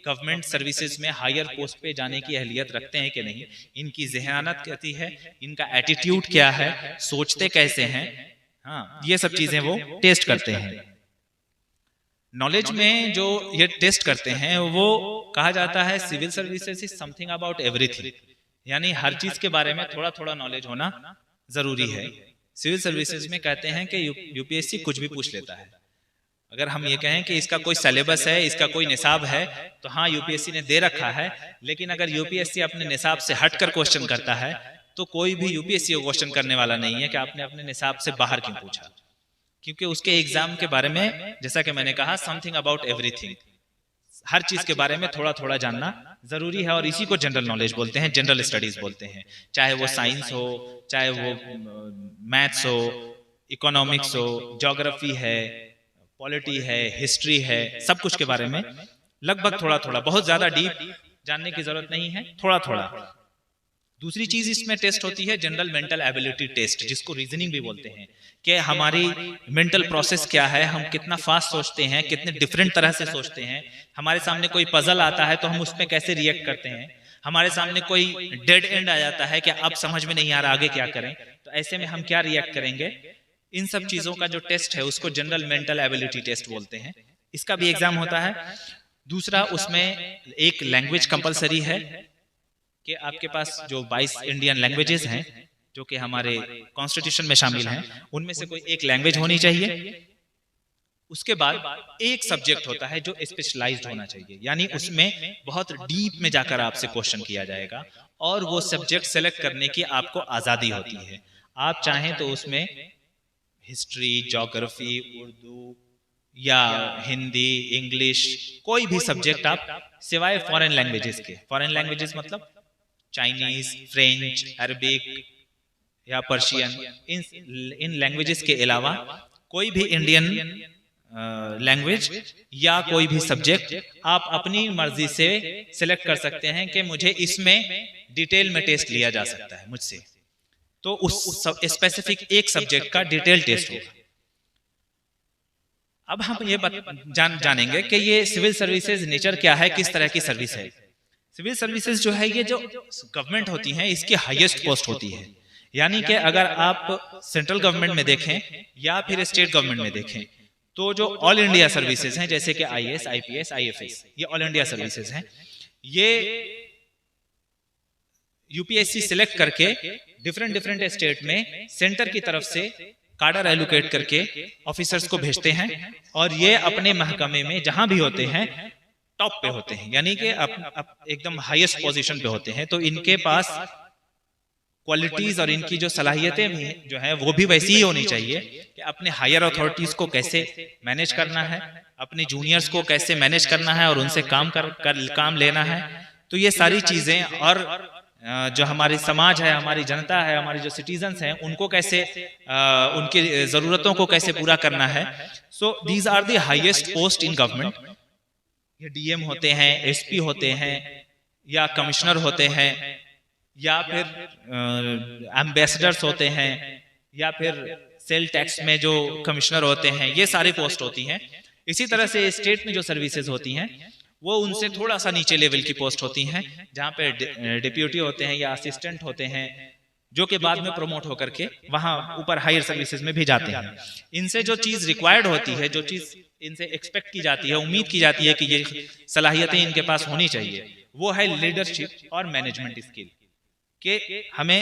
गवर्नमेंट सर्विसेज में हायर पोस्ट पे जाने की अहलियत रखते हैं कि नहीं, इनकी ज़हनात कैसी है, इनका एटीट्यूड क्या है, सोचते कैसे हैं, हाँ, ये सब चीजें वो टेस्ट करते हैं। नॉलेज में जो ये टेस्ट करते हैं वो कहा जाता है civil services is something about everything, यानी हर चीज के बारे में थोड़ा थोड़ा नॉलेज होना जरूरी है। सिविल सर्विसेज में कहते हैं कि यूपीएससी कुछ भी पूछ लेता है। अगर हम ये कहें कि इसका कोई सिलेबस है, इसका कोई निसाब है, तो हाँ यूपीएससी ने दे रखा है, लेकिन अगर यूपीएससी अपने निसाब से हटकर क्वेश्चन करता है तो कोई भी यूपीएससी को क्वेश्चन करने वाला नहीं है कि आपने अपने निसाब से बाहर क्यों पूछा, क्योंकि उसके एग्जाम के बारे में, जैसा कि मैंने कहा, समथिंग अबाउट एवरीथिंग, हर चीज के बारे में थोड़ा थोड़ा जानना जरूरी है, और इसी को जनरल नॉलेज बोलते हैं, जनरल स्टडीज बोलते हैं। चाहे वो साइंस हो, चाहे वो मैथ्स हो, इकोनॉमिक्स हो, ज्योग्राफी है, पॉलिटी है, हिस्ट्री है, सब कुछ के बारे में लगभग थोड़ा थोड़ा, बहुत ज्यादा डीप जानने की जरूरत नहीं है, थोड़ा थोड़ा। दूसरी चीज इसमें टेस्ट होती है जनरल मेंटल एबिलिटी टेस्ट, जिसको रीजनिंग भी बोलते हैं, कि हमारी मेंटल प्रोसेस क्या है, हम कितना फास्ट सोचते हैं, कितने डिफरेंट तरह से सोचते हैं, हमारे सामने कोई पजल आता है तो हम उसमें कैसे रिएक्ट करते हैं, हमारे सामने कोई डेड एंड आ जाता है कि अब समझ में नहीं आ रहा आगे क्या करें, तो ऐसे में हम क्या रिएक्ट करेंगे, इन सब चीजों का जो टेस्ट है उसको जनरल मेंटल एबिलिटी टेस्ट बोलते हैं। इसका भी एग्जाम होता है। दूसरा, उसमें एक लैंग्वेज कंपलसरी है कि आपके पास जो 22 इंडियन लैंग्वेजेस हैं जो कि हमारे कॉन्स्टिट्यूशन में शामिल हैं, उनमें से कोई एक लैंग्वेज होनी चाहिए। उसके बाद एक सब्जेक्ट होता है जो स्पेशलाइज्ड होना चाहिए, यानी उसमें बहुत डीप में जाकर आपसे क्वेश्चन किया जाएगा, और वो सब्जेक्ट सेलेक्ट करने की आपको आजादी होती है। आप चाहें तो उसमें हिस्ट्री, ज्योग्राफी, उर्दू या हिंदी, इंग्लिश, कोई भी सब्जेक्ट आप, सिवाय फॉरेन लैंग्वेजेस के। फॉरेन लैंग्वेजेस मतलब चाइनीज, फ्रेंच, अरबिक या पर्शियन, इन लैंग्वेजेस के अलावा कोई भी इंडियन लैंग्वेज या कोई भी सब्जेक्ट आप अपनी मर्जी से सिलेक्ट कर सकते हैं कि मुझे इसमें डिटेल में टेस्ट लिया जा सकता है मुझसे, तो उस स्पेसिफिक एक सब्जेक्ट का डिटेल टेस्ट होगा। अब हम ये जानेंगे कि ये सिविल सर्विसेज नेचर क्या है, किस तरह की सर्विस है। सिविल सर्विसेज जो है, ये जो गवर्नमेंट होती है इसकी हाईएस्ट पोस्ट होती है, यानी कि अगर आप सेंट्रल गवर्नमेंट में देखें या फिर स्टेट गवर्नमेंट में देखें, तो जो ऑल इंडिया सर्विसेज हैं, जैसे कि आईएएस, आईपीएस, आईएफएस, ये ऑल इंडिया सर्विसेज हैं। ये यूपीएससी सिलेक्ट करके डिफरेंट स्टेट में सेंटर की तरफ से कार्डर एलोकेट करके ऑफिसर्स को भेजते हैं, और ये अपने महकमे में जहां भी होते हैं टॉप पे होते हैं, यानी कि एकदम हाईएस्ट पोजीशन पे होते हैं। तो इनके पास क्वालिटीज और इनकी जो सलाहियतें भी जो है वो भी वैसी ही होनी चाहिए कि अपने हायर अथॉरिटीज को कैसे मैनेज करना है, अपने जूनियर्स को कैसे मैनेज करना है और उनसे काम लेना है। तो ये सारी चीजें, और जो हमारी समाज है, हमारी जनता है, हमारे जो सिटीजन्स हैं, उनको कैसे उनकी जरूरतों को कैसे पूरा करना है। So these are the highest post in government, ये डीएम होते हैं, एसपी होते हैं, या कमिश्नर होते हैं, या फिर एम्बेसडर्स होते हैं, या फिर सेल टैक्स में जो कमिश्नर होते हैं, ये सारी पोस्ट होती हैं। इसी तरह से स्टेट में जो सर्विसेज होती हैं वो उनसे थोड़ा सा नीचे लेवल की पोस्ट होती हैं, जहाँ पे डिप्यूटी होते हैं या असिस्टेंट होते हैं, जो कि बाद में प्रमोट होकर के वहां ऊपर हायर सर्विसेज में भी जाते हैं। इनसे जो चीज रिक्वायर्ड होती है, जो चीज इनसे एक्सपेक्ट की जाती है, उम्मीद की जाती है कि ये सलाहियतें इनके पास होनी चाहिए, वो है लीडरशिप और मैनेजमेंट स्किल। कि हमें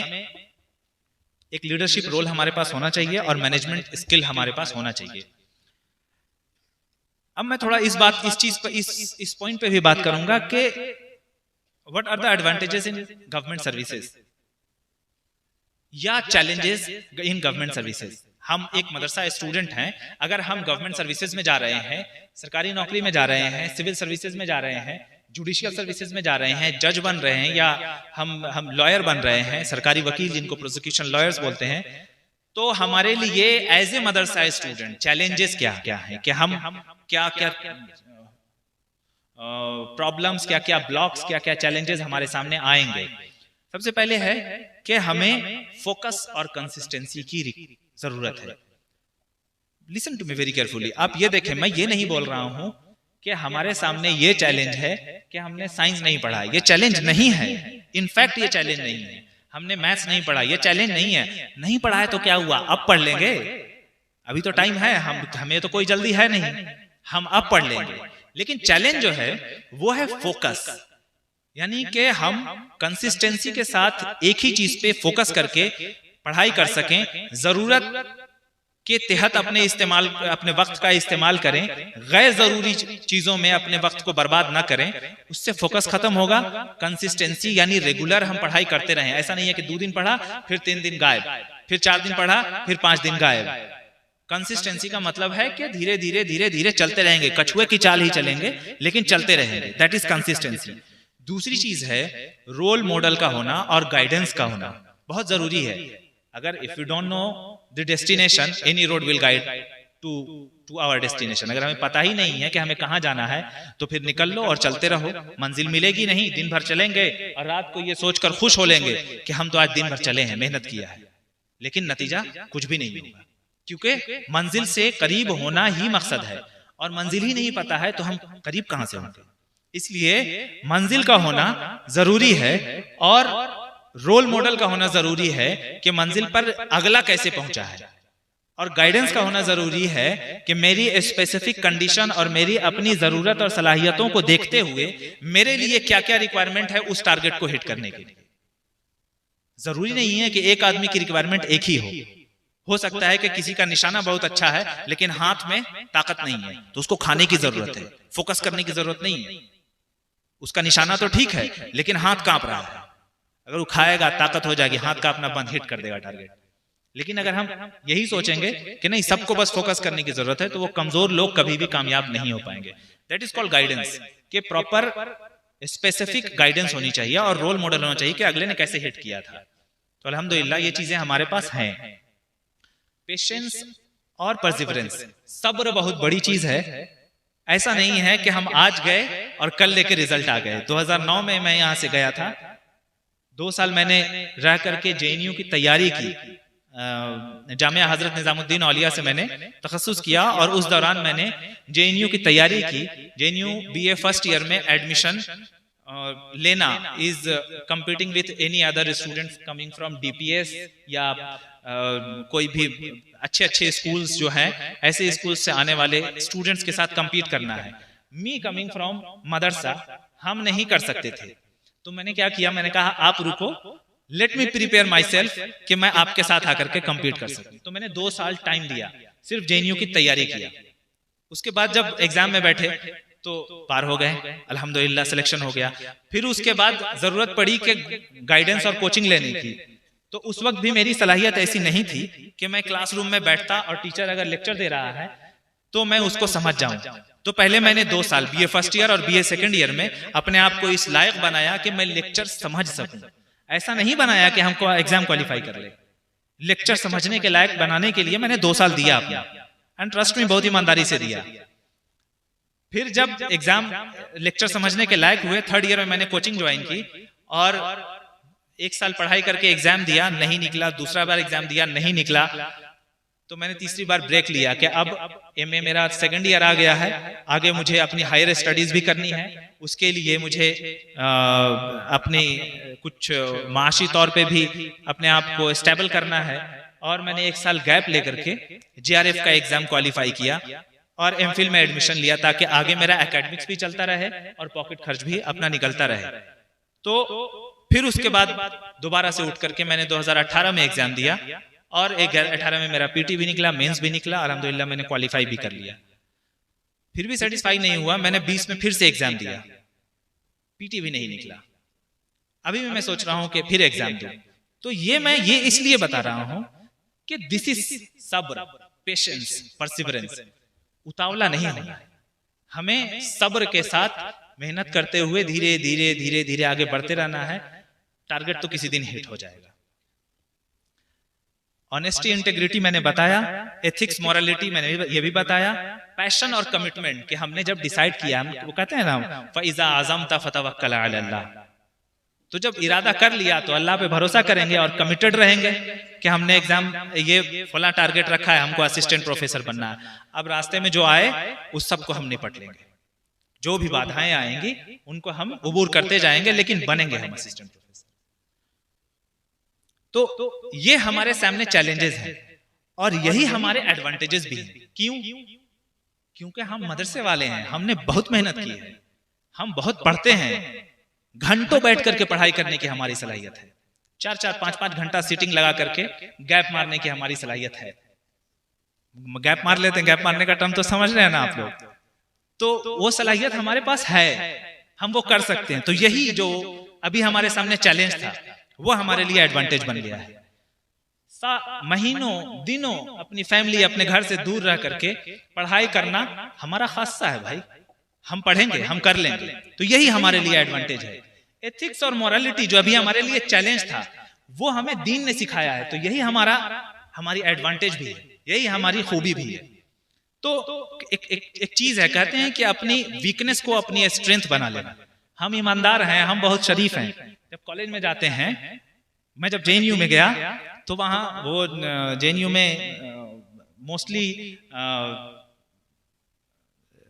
एक लीडरशिप रोल हमारे पास होना चाहिए और मैनेजमेंट स्किल हमारे पास होना चाहिए। अब मैं थोड़ा इस चीज पर इस पॉइंट पे भी बात करूंगा कि what are the advantages in government services या चैलेंजेस इन गवर्नमेंट सर्विसेज। हम एक मदरसा स्टूडेंट हैं, अगर हम गवर्नमेंट सर्विसेज में जा रहे हैं, सरकारी नौकरी में जा रहे हैं, सिविल सर्विसेज में जा रहे हैं, जुडिशियल सर्विसेज में जा रहे हैं, जज बन रहे हैं, या हम लॉयर बन रहे हैं, सरकारी वकील जिनको प्रोसिक्यूशन लॉयर्स बोलते हैं, तो हमारे लिए as a madrasa student challenges क्या क्या है, कि हम क्या क्या प्रॉब्लम्स, क्या क्या ब्लॉक्स, क्या क्या चैलेंजेस हमारे सामने आएंगे। सबसे पहले है कि हमें फोकस और कंसिस्टेंसी की जरूरत है। Listen to me very carefully. आप ये देखें, मैं ये नहीं बोल रहा हूं कि हमारे सामने ये चैलेंज है कि हमने साइंस नहीं पढ़ा, ये चैलेंज नहीं है। इनफैक्ट ये चैलेंज नहीं है। हमने मैथ्स नहीं पढ़ा, ये चैलेंज नहीं है। नहीं पढ़ा है तो क्या हुआ, अब पढ़ लेंगे, अभी तो टाइम है, हमें तो कोई जल्दी है नहीं, हम अब पढ़ लेंगे। लेकिन चैलेंज जो है वो है फोकस, यानी कि हम कंसिस्टेंसी के साथ एक ही चीज पे फोकस करके पढ़ाई कर सकें, जरूरत के तहत अपने वक्त का इस्तेमाल करें, गैर जरूरी चीजों में अपने वक्त को बर्बाद ना करें, उससे फोकस खत्म होगा। कंसिस्टेंसी यानी रेगुलर हम पढ़ाई करते रहें। ऐसा नहीं है कि 2 दिन पढ़ा फिर 3 दिन गायब, फिर 4 दिन पढ़ा फिर 5 दिन गायब। कंसिस्टेंसी का मतलब है कि धीरे धीरे धीरे धीरे चलते रहेंगे, कछुए की चाल ही चलेंगे लेकिन चलते रहेंगे। That is consistency. दूसरी चीज है रोल मॉडल का होना और गाइडेंस का होना, बहुत जरूरी है। अगर if you don't know the destination, any road will guide to our destination. अगर हमें पता ही नहीं है कि हमें कहाँ जाना है तो फिर निकल लो और चलते रहो, मंजिल मिलेगी नहीं। दिन भर चलेंगे और रात को ये सोचकर खुश हो लेंगे कि हम तो आज दिन भर चले हैं, मेहनत किया है, लेकिन नतीजा कुछ भी नहीं होगा, क्योंकि मंजिल से करीब होना ही मकसद है और मंजिल ही नहीं पता है तो हम करीब कहां से होंगे। इसलिए मंजिल का होना जरूरी है और रोल मॉडल का होना जरूरी है कि मंजिल पर अगला कैसे पहुंचा है, और गाइडेंस का होना जरूरी है कि मेरी स्पेसिफिक कंडीशन और मेरी अपनी जरूरत और सलाहियतों को देखते हुए मेरे लिए क्या क्या रिक्वायरमेंट है उस टारगेट को हिट करने के लिए। जरूरी नहीं है कि एक आदमी की रिक्वायरमेंट एक ही हो सकता है कि किसी का निशाना बहुत अच्छा है लेकिन हाथ में ताकत नहीं है, तो उसको खाने की जरूरत है, फोकस करने की जरूरत नहीं है। उसका निशाना तो ठीक है लेकिन हाथ कांप रहा है, अगर वो खाएगा ताकत हो जाएगी, हाथ का अपना बंद हिट कर देगा टारगेट। लेकिन अगर हम यही सोचेंगे कि नहीं सबको बस फोकस करने की जरूरत है, तो वो कमजोर लोग कभी भी कामयाब नहीं हो पाएंगे। दैट इज कॉल्ड गाइडेंस, कि प्रॉपर स्पेसिफिक गाइडेंस होनी चाहिए और रोल मॉडल होना चाहिए कि अगले ने कैसे हिट किया था। तो अल्हम्दुलिल्लाह ये चीजें हमारे पास हैं। पेशेंस और परसिवरेंस, सब्र बहुत बड़ी चीज है। ऐसा नहीं है कि हम आज गए और कल लेके रिजल्ट आ गए। 2009 में मैं यहां से गया था, 2 साल मैंने रह करके जेएनयू की तैयारी की। जामिया हजरत निजामुद्दीन औलिया से मैंने तखस्सुस किया और उस दौरान मैंने जेएनयू की तैयारी की। जेएनयू बीए फर्स्ट ईयर में एडमिशन लेना is competing with any other students coming from DPS या कोई भी अच्छे स्कूल्स जो हैं, ऐसे स्कूल्स से आने वाले स्टूडेंट्स के साथ कंपीट करना है। मी कमिंग फ्रॉम मदरसा हम नहीं कर सकते थे, तो मैंने क्या किया, मैंने कहा आप रुको, let me prepare my self कि मैं आपके साथ आकर के कंपीट कर सकूं। तो मैंने 2 साल टाइम दिया, सिर्फ जेएनयू की तैयारी किया। उसके बाद जब एग्जाम में बैठे तो पार हो गए, अल्हम्दुलिल्लाह सिलेक्शन हो गया। फिर उसके बाद जरूरत पड़ी कि गाइडेंस और कोचिंग लेने की, तो उस वक्त भी मेरी सलाहियत ऐसी नहीं थी कि मैं क्लासरूम में बैठता और टीचर अगर लेक्चर दे रहा है तो मैं उसको समझ जाऊं। तो पहले मैंने 2 साल बीए फर्स्ट ईयर और बीए सेकंड ईयर में अपने आप को इस लायक बनाया कि मैं लेक्चर समझ सकूं। ऐसा नहीं बनाया कि हमको एग्जाम क्वालिफाई कर ले, लेक्चर समझने के लायक बनाने के लिए मैंने 2 साल दिया अपना, एंड ट्रस्ट में बहुत ईमानदारी से दिया। फिर जब एग्जाम लेक्चर समझने के लायक हुए, थर्ड ईयर में मैंने कोचिंग ज्वाइन की और 1 साल पढ़ाई करके एग्जाम दिया, नहीं निकला। दूसरा बार एग्जाम दिया, नहीं निकला। तो मैंने तीसरी बार ब्रेक लिया कि अब एमए मेरा सेकंड ईयर आ गया है, आगे मुझे अपनी हायर स्टडीज भी करनी है, उसके लिए मुझे अपनी कुछ माशी तौर पे भी अपने आप को स्टेबल करना है। और मैंने 1 साल गैप लेकर के जेआरएफ का एग्जाम क्वालिफाई किया और एमफिल में एडमिशन लिया, ताकि आगे मेरा एकेडमिक्स भी चलता रहे और पॉकेट खर्च भी अपना निकलता रहे। तो फिर उसके बाद दोबारा से उठ करके मैंने 2018 में एग्जाम दिया और 18 में मेरा पीटी भी निकला, मेंस भी निकला, अल्हम्दुलिल्लाह मैंने क्वालिफाई भी कर लिया। फिर भी सेटिस्फाई नहीं हुआ, मैंने 20 में फिर से एग्जाम दिया, पीटी भी नहीं निकला। अभी मैं सोच रहा हूं कि फिर एग्जाम दूं। तो ये इसलिए बता रहा हूं कि दिस इज सब्र, पेशेंस, परसिवरेंस। उतावला नहीं होना है, हमें सब्र के साथ मेहनत करते हुए धीरे धीरे धीरे धीरे आगे बढ़ते रहना है। टारगेट तो किसी दिन हिट हो जाएगा। ऑनेस्टी, इंटेग्रिटी मैंने बताया, एथिक्स, मोरालिटी मैंने ये भी बताया, पैशन और कमिटमेंट कि हमने जब डिसाइड किया, हम वो कहते हैं ना, फइज़ा अज़मता फतवक्कल अला अल्लाह। तो जब इरादा कर लिया तो अल्लाह पे भरोसा करेंगे और कमिटेड रहेंगे कि हमने एग्जाम ये फला टारगेट रखा है, हमको असिस्टेंट प्रोफेसर बनना है। अब रास्ते में जो आए उस सबको हम निपट लेंगे, जो भी बाधाएं आएंगी उनको हम उबूर करते जाएंगे, लेकिन बनेंगे हम असिस्टेंट प्रोफेसर। तो ये हमारे सामने चैलेंजेस हैं और यही हमारे एडवांटेजेस भी हैं। क्यों? क्योंकि हम मदरसे वाले हैं, हमने बहुत मेहनत की है, हम बहुत पढ़ते हैं, घंटों बैठ करके पढ़ाई करने की हमारी सलाहियत है, 4-4, 5-5 घंटा सीटिंग लगा करके गैप मारने की हमारी सलाहियत है। गैप मार लेते हैं, गैप मारने का टर्म तो समझ रहे हैं ना आप लोग। तो वो सलाहियत हमारे पास है, हम वो कर सकते हैं। तो यही जो अभी हमारे सामने चैलेंज था वो हमारे लिए एडवांटेज बन गया है। महीनों दिनों अपनी फैमिली, अपने घर से दूर रह करके पढ़ाई करना हमारा खासा है भाई। हम पढ़ेंगे, हम कर लेंगे, तो यही हमारे लिए एडवांटेज है। एथिक्स और मोरालिटी जो अभी हमारे लिए चैलेंज था वो हमें दीन ने सिखाया है, तो यही हमारी एडवांटेज भी है, यही हमारी खूबी भी है। तो एक चीज है, कहते हैं कि अपनी वीकनेस को अपनी स्ट्रेंथ बना लेना। हम ईमानदार हैं, हम बहुत शरीफ हैं। जब कॉलेज में जाते हैं, मैं जब जेएनयू में गया तो वहां वो जेएनयू में मोस्टली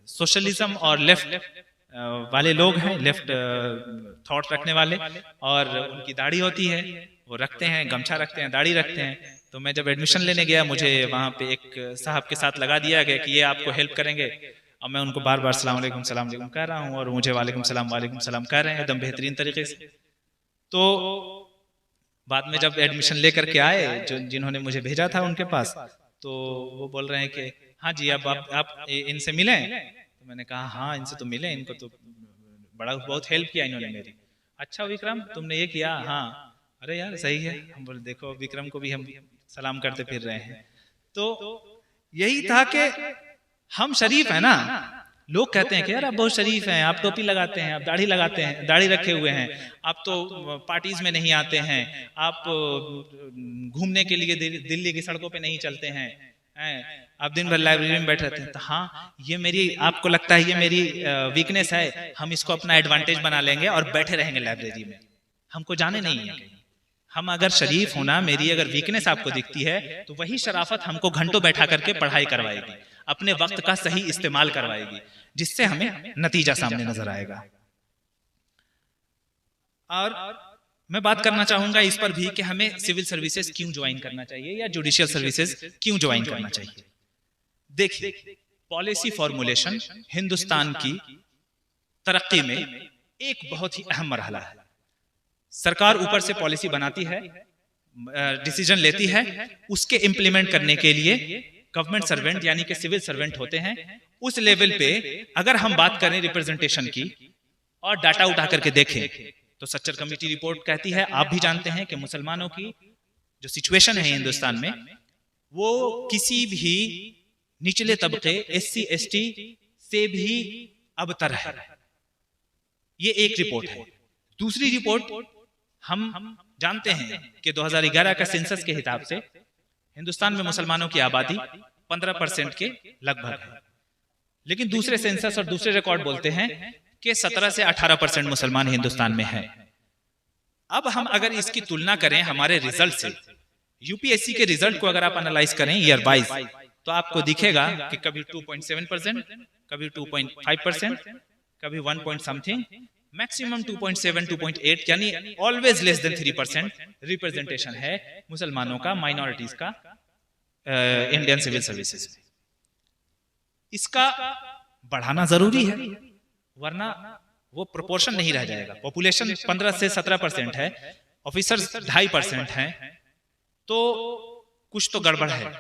सोशलिज्म और लेफ्ट वाले लोग हैं, लेफ्ट थॉट रखने वाले, और उनकी दाढ़ी होती है, वो रखते हैं, गमछा रखते हैं, दाढ़ी रखते हैं। तो मैं जब एडमिशन लेने गया, मुझे वहां पे एक साहब के साथ लगा दिया गया कि ये आपको हेल्प करेंगे, और मैं उनको बार बार सलाम अलैकुम कह रहा हूँ और मुझे वालेकुम सलाम कह रहे हैं एकदम बेहतरीन तरीके से। तो बाद में जब एडमिशन लेकर के आए, जिन्होंने मुझे भेजा था उनके पास, तो वो बोल रहे हैं कि हाँ जी, अब आप इनसे मिले। तो मैंने कहा हाँ, इनसे तो मिले, इनको तो बहुत हेल्प किया इन्होंने मेरी। अच्छा विक्रम, तुमने ये किया? हाँ। अरे यार सही है। हम बोले देखो, विक्रम को भी हम सलाम करते फिर रहे हैं। तो यही था कि हम शरीफ है ना। लोग कहते हैं कि यार आप बहुत शरीफ हैं, आप टोपी लगाते हैं, आप दाढ़ी लगाते हैं, दाढ़ी रखे हुए हैं, आप तो पार्टीज में नहीं आते हैं, आप घूमने के लिए दिल्ली की सड़कों पे नहीं चलते हैं, आप दिन भर लाइब्रेरी में बैठे रहते हैं। तो हाँ, ये मेरी, आपको लगता है ये मेरी वीकनेस है, हम इसको अपना एडवांटेज बना लेंगे और बैठे रहेंगे लाइब्रेरी में, हमको जाने नहीं है। हम अगर शरीफ होना, मेरी अगर वीकनेस आपको दिखती है, तो वही शराफत हमको घंटों बैठा करके पढ़ाई करवाएगी, अपने वक्त का सही इस्तेमाल करवाएगी, जिससे हमें नतीजा सामने नजर आएगा। और मैं बात करना चाहूंगा इस पर भी कि हमें सिविल सर्विसेज क्यों ज्वाइन करना चाहिए या जुडिशियल सर्विसेज क्यों ज्वाइन करना चाहिए। देखिए, पॉलिसी फॉर्मुलेशन हिंदुस्तान की तरक्की में एक बहुत ही अहम मरहला है। सरकार ऊपर से पॉलिसी बनाती है, डिसीजन लेती है, उसके इंप्लीमेंट करने के लिए गवर्नमेंट सर्वेंट यानी कि सिविल सर्वेंट होते हैं। उस लेवल पे अगर हम बात करें रिप्रेजेंटेशन की और डाटा उठा करके देखें, तो सच्चर कमेटी रिपोर्ट कहती है, आप भी जानते हैं कि मुसलमानों की जो सिचुएशन है हिंदुस्तान में, वो किसी भी निचले तबके SC ST से भी अबतर है। ये एक रिपोर्ट है। दूसरी रिपोर्ट, हम जानते हैं कि 2011 का सेंसस के हिसाब से हिंदुस्तान में मुसलमानों की आबादी 15% के लगभग है। लेकिन दूसरे सेंसस और दूसरे रिकॉर्ड बोलते हैं कि 17 से 18% मुसलमान हिंदुस्तान में हैं। अब हम अगर इसकी तुलना करें हमारे रिजल्ट से, यूपीएससी के रिजल्ट को अगर आप एनालाइज करें ईयर वाइज, तो आपको दिखेगा कि कभी 2.7%, कभी 2.5%, कभी 1 point समथिंग, मैक्सिमम 2.7, 2.8, यानी ऑलवेज लेस देन 3% रिप्रेजेंटेशन है मुसलमानों का, माइनॉरिटीज का इंडियन सिविल सर्विसेज में। इसका बढ़ाना जरूरी है, वरना वो प्रोपोर्शन नहीं रह जाएगा। पॉपुलेशन 15 से 17% है, ऑफिसर्स 2.5% हैं, तो कुछ तो गड़बड़ है,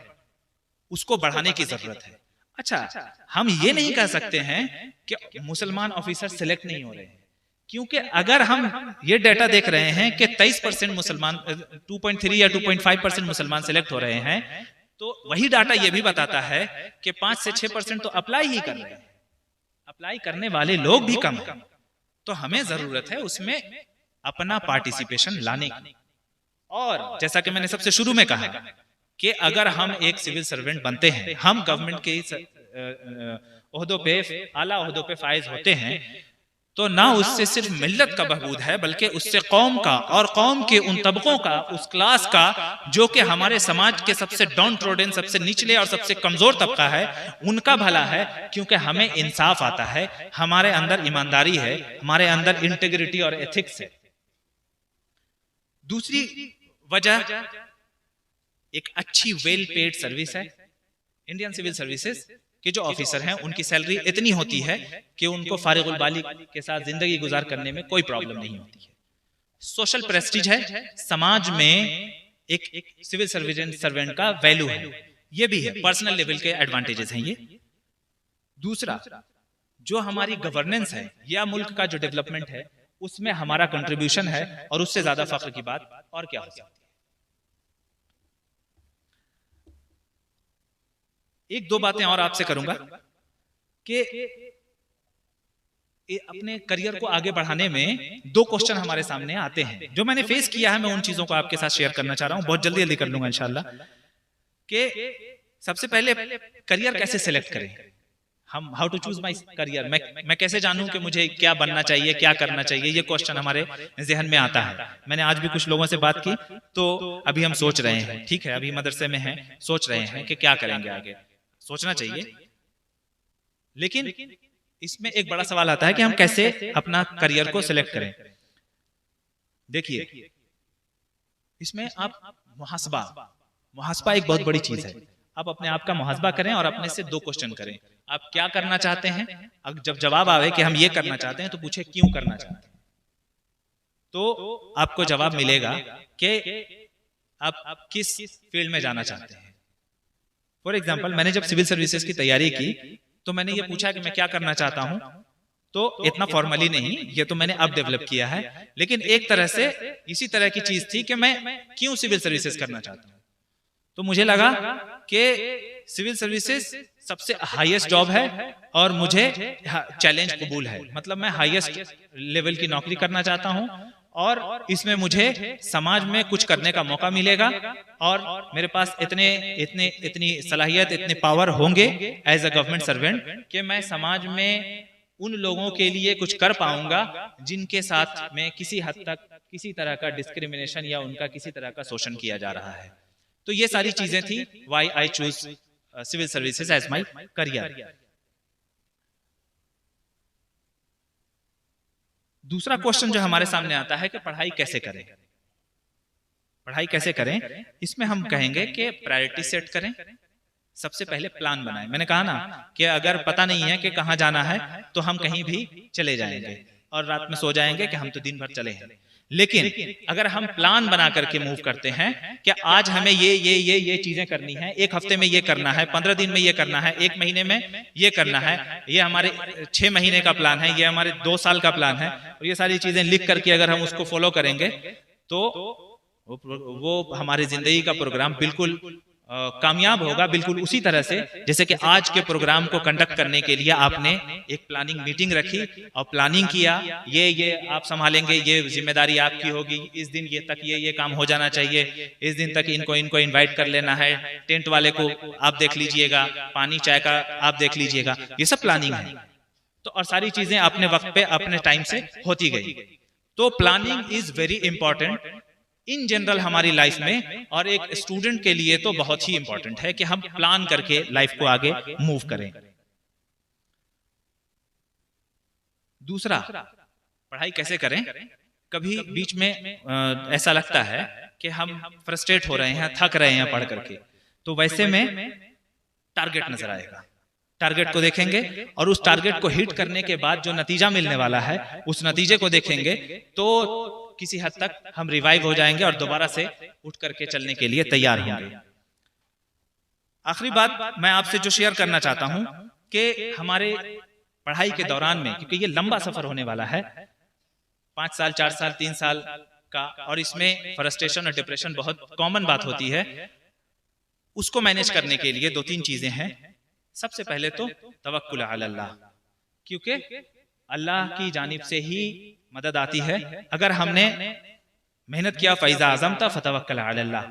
उसको बढ़ाने की जरूरत है। अच्छा, हम ये नहीं कह सकते हैं कि मुसलमान ऑफिसर सिलेक्ट नहीं हो रहे हैं, क्योंकि अगर हम ये डेटा देख रहे हैं कि 23% मुसलमान, 2.3 या 2.5% मुसलमान सिलेक्ट हो रहे हैं, तो वही डाटा ये भी बताता है कि 5 से 6% तो अप्लाई ही कर रहे हैं, अप्लाई करने वाले लोग भी कम हैं। तो हमें जरूरत है उसमें अपना पार्टिसिपेशन लाने की। और जैसा कि मैंने सबसे शुरू में कहा कि अगर हम एक सिविल सर्वेंट बनते हैं, हम गवर्नमेंट के ओहदों पे, आला ओहदों पे फाइज होते हैं, तो ना उससे सिर्फ मिल्लत का बहबूद है, बल्कि उससे कौम का और कौम के उन तबकों का, उस क्लास का जो कि हमारे समाज के सबसे डाउन ट्रोडन, सबसे निचले और सबसे कमजोर तबका है, उनका भला है। क्योंकि हमें इंसाफ आता है, हमारे अंदर ईमानदारी है, हमारे अंदर इंटीग्रिटी और एथिक्स है। दूसरी वजह, एक अच्छी वेल पेड सर्विस है। इंडियन सिविल सर्विसेज के जो ऑफिसर हैं उनकी सैलरी इतनी होती है कि उनको फारिगुल बाली के साथ जिंदगी गुजार करने में कोई प्रॉब्लम नहीं होती है। सोशल प्रेस्टीज है, समाज में एक सिविल सर्वेंट का वैल्यू है, ये भी है, पर्सनल लेवल के एडवांटेजेस हैं ये। दूसरा, जो हमारी गवर्नेंस है या मुल्क का जो डेवलपमेंट है, उसमें हमारा कंट्रीब्यूशन है, और उससे ज्यादा फख्र की बात और क्या हो सकती है। एक दो बातें और आपसे करूंगा कि अपने करियर को आगे बढ़ाने में 2 क्वेश्चन हमारे सामने आते हैं जो मैंने फेस किया है। मैं उन चीजों को आपके साथ शेयर करना चाह रहा हूं, बहुत जल्दी कर लूंगा इंशाल्लाह। कि सबसे पहले करियर कैसे सिलेक्ट करें हम, how to choose my career, मैं कैसे जानूं कि मुझे क्या बनना चाहिए, क्या करना चाहिए, ये क्वेश्चन हमारे जहन में आता है। मैंने आज भी कुछ लोगों से बात की, तो अभी हम सोच रहे हैं, ठीक है, अभी मदरसे में हैं, सोच रहे हैं कि क्या करेंगे आगे। सोचना चाहिए, लेकिन इसमें एक बड़ा सवाल आता है कि हम कैसे अपना करियर को सिलेक्ट करें। देखिए, इसमें आप मुहासबा एक बहुत बड़ी चीज है। आप अपने आप का मुहासबा करें और अपने से 2 क्वेश्चन करें। आप क्या करना चाहते हैं, जब जवाब आवे कि हम ये करना चाहते हैं, तो पूछे क्यों करना चाहते हैं, तो आपको जवाब मिलेगा कि आप किस फील्ड में जाना चाहते हैं। फॉर एग्जाम्पल, मैंने जब सिविल सर्विसेज की तैयारी की, तो मैंने ये पूछा कि मैं क्या करना चाहता हूं, तो इतना फॉर्मली नहीं, ये तो मैंने अब डेवलप किया है, लेकिन एक तरह से इसी तरह की चीज थी कि मैं क्यों सिविल सर्विसेज करना चाहता हूं। तो मुझे लगा कि सिविल सर्विसेज सबसे हाईएस्ट जॉब है और मुझे चैलेंज कबूल है, मतलब मैं हाईएस्ट लेवल की नौकरी करना चाहता हूं और इसमें मुझे समाज में कुछ करने का मौका मिलेगा और मेरे पास इतनी सलाहियत, इतने पावर होंगे एज अ गवर्नमेंट सर्वेंट कि मैं समाज में उन लोगों के लिए कुछ कर पाऊंगा जिनके साथ में किसी हद तक किसी तरह का डिस्क्रिमिनेशन या उनका किसी तरह का शोषण किया जा रहा है। तो ये सारी चीजें थी why I choose civil services as my career. दूसरा क्वेश्चन जो हमारे सामने आता है कि पढ़ाई कैसे करें, पढ़ाई कैसे करें। इसमें हम कहेंगे कि प्रायोरिटी सेट करें, सबसे पहले प्लान बनाएं। मैंने कहा ना कि अगर पता नहीं है कि कहाँ जाना है तो हम कहीं भी चले जाएंगे और रात में सो जाएंगे कि हम तो दिन भर चले हैं। लेकिन अगर हम प्लान बना करके मूव करते हैं कि आज हमें ये चीजें करनी है, 1 हफ्ते में ये करना है, 15 दिन में ये करना है, 1 महीने में ये करना है, ये हमारे 6 महीने का प्लान है, ये हमारे 2 साल का प्लान है, और ये सारी चीजें लिख करके अगर हम उसको फॉलो करेंगे तो वो हमारी जिंदगी का प्रोग्राम बिल्कुल कामयाब होगा बिल्कुल उसी तरह से जैसे कि आज के प्रोग्राम को कंडक्ट करने के लिए आपने एक प्लानिंग मीटिंग रखी और प्लानिंग किया, ये आप संभालेंगे, ये जिम्मेदारी आपकी होगी, इस दिन ये तक ये काम हो जाना चाहिए, इस दिन तक इनको इनवाइट कर लेना है, टेंट वाले को आप देख लीजिएगा, पानी चाय का आप देख लीजिएगा, ये सब प्लानिंग है। तो और सारी चीजें अपने वक्त पे अपने टाइम से होती गई। तो planning is very important in general हमारी लाइफ में, और एक स्टूडेंट के लिए तो बहुत ही इंपॉर्टेंट है कि हम प्लान करके लाइफ को आगे मूव करें। दूसरा, पढ़ाई कैसे करें। कभी बीच में ऐसा लगता है कि हम फ्रस्ट्रेट हो रहे हैं, थक रहे हैं पढ़ करके, तो वैसे में टारगेट नजर आएगा, टारगेट को देखेंगे और उस टारगेट को हिट करने के बाद जो नतीजा मिलने वाला है उस नतीजे को देखेंगे तो किसी हद तक हम रिवाइव हो जाएंगे और दोबारा से उठ करके चलने के लिए तैयार होंगे। आखिरी बात मैं आपसे जो शेयर करना चाहता हूं कि हमारे पढ़ाई के दौरान में, क्योंकि ये लंबा सफर होने वाला है, 5 साल 4 साल 3 साल का, और इसमें फ्रस्ट्रेशन और डिप्रेशन बहुत कॉमन बात होती है, उसको मैनेज करने के लिए 2-3 चीजें हैं। सबसे पहले तो तवक्कुल अल्लाह, क्योंकि अल्लाह की जानिब से ही मदद आती है। अगर हमने मेहनत किया, फैज़ा अज़मता फतवक्कल अल्लाह।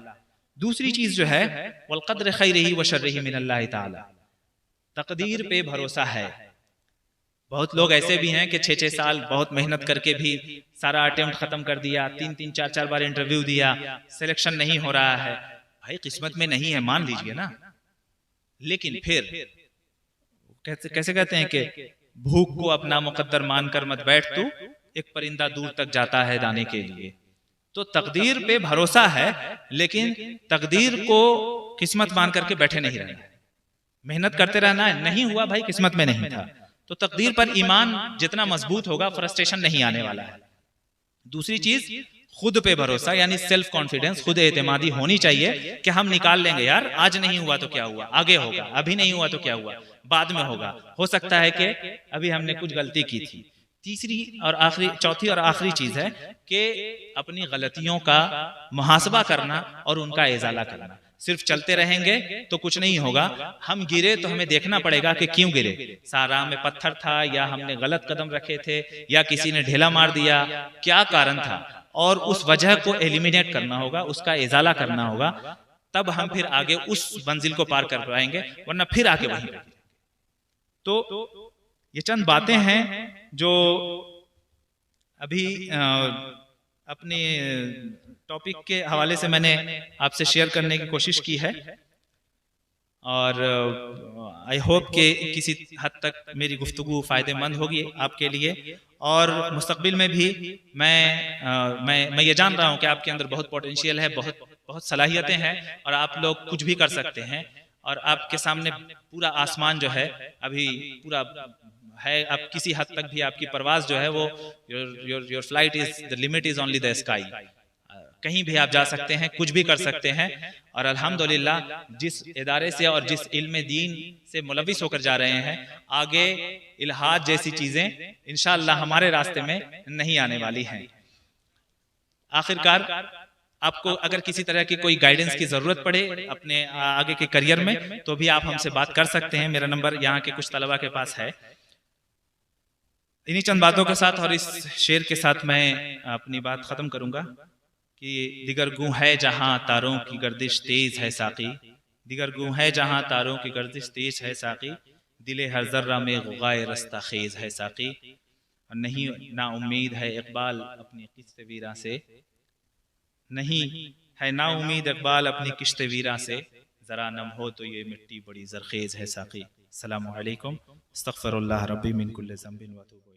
दूसरी चीज जो है वल क़द्र खैरिही व शर्रिही मिनल्लाहि ताला, तकदीर पे भरोसा है। बहुत लोग ऐसे भी हैं कि 6-6 साल बहुत मेहनत करके भी सारा अटेम्प्ट खत्म कर दिया, 3-3 4-4 बार इंटरव्यू दिया, सिलेक्शन नहीं हो रहा है। भाई किस्मत में नहीं है, मान लीजिए ना, लेकिन फिर कैसे कहते हैं कि भूख को अपना मुकद्दर मानकर मत बैठ तू, एक परिंदा दूर तक जाता है दाने के लिए। तो तकदीर पे भरोसा है, लेकिन तकदीर को किस्मत मान करके बैठे नहीं रहना, मेहनत करते रहना है। नहीं हुआ भाई, किस्मत में नहीं था, तो तकदीर पर ईमान जितना मजबूत होगा फ्रस्ट्रेशन नहीं आने वाला है। दूसरी चीज खुद पे भरोसा, यानी सेल्फ कॉन्फिडेंस, खुद एतमादी होनी चाहिए कि हम निकाल लेंगे यार, आज नहीं हुआ तो क्या हुआ, आगे होगा, अभी नहीं हुआ तो क्या हुआ, बाद में होगा, हो सकता है कि अभी हमने कुछ गलती की थी। चौथी और आखिरी चीज है कि अपनी गलतियों का मुहासबा करना और उनका इजाला करना। सिर्फ चलते रहेंगे तो कुछ नहीं होगा, हम गिरे तो हमें देखना पड़ेगा कि क्यों गिरे, सारा में पत्थर था या हमने गलत कदम रखे थे या किसी ने ढेला मार दिया, क्या कारण था, और उस वजह को एलिमिनेट करना होगा, उसका इजाला करना होगा, तब हम फिर आगे उस मंजिल को पार कर पाएंगे, वरना फिर आगे वहीं। तो ये चंद बातें हैं जो अभी अपने टॉपिक के हवाले से मैंने आपसे शेयर करने की कोशिश की है, और आई होप कि किसी हद तक मेरी गुफ्तगू फायदेमंद होगी आपके लिए, और मुस्तकबिल में भी मैं ये जान रहा हूँ कि आपके अंदर बहुत पोटेंशियल है, बहुत सलाहियतें हैं, और आप लोग कुछ भी कर सकते हैं, और आपके सामने पूरा आसमान जो है अभी पूरा है, आप किसी हद तक भी आपकी परवाज जो है वो your flight is the limit is only the sky, कहीं भी आप जा सकते हैं, कुछ भी कर सकते हैं। और अल्हम्दुलिल्लाह जिस इदारे से और जिस इल्म दीन से मुलविस होकर जा रहे हैं, आगे इल्हाद जैसी चीजें इंशाअल्लाह हमारे रास्ते में नहीं आने वाली हैं। आखिरकार आपको अगर किसी तरह की कोई गाइडेंस की जरूरत पड़े अपने आगे के करियर में, तो भी आप हमसे बात कर सकते हैं। मेरा नंबर यहाँ के कुछ तलबा के पास है। इन्हीं चंद बातों के साथ और इस शेर के साथ मैं अपनी बात खत्म करूंगा कि दिगर गूं है जहां तारों की गर्दिश तेज है साकी, दिगर गूं है जहां तारों की गर्दिश तेज है साकी, दिले हर जर्रा में गुगाए रस्ता खेज है साकी, और नहीं ना उम्मीद है इकबाल अपनी किश्त वीरा से, नहीं है ना उम्मीद इकबाल अपनी किश्त वीरा से, जरा नम हो तो ये मिट्टी बड़ी जरखेज है साकी। अस्सलामु अलैकुम, अस्तगफिरुल्लाह रब्बी मिन कुल्लि ज़ंबिन व अतूबु।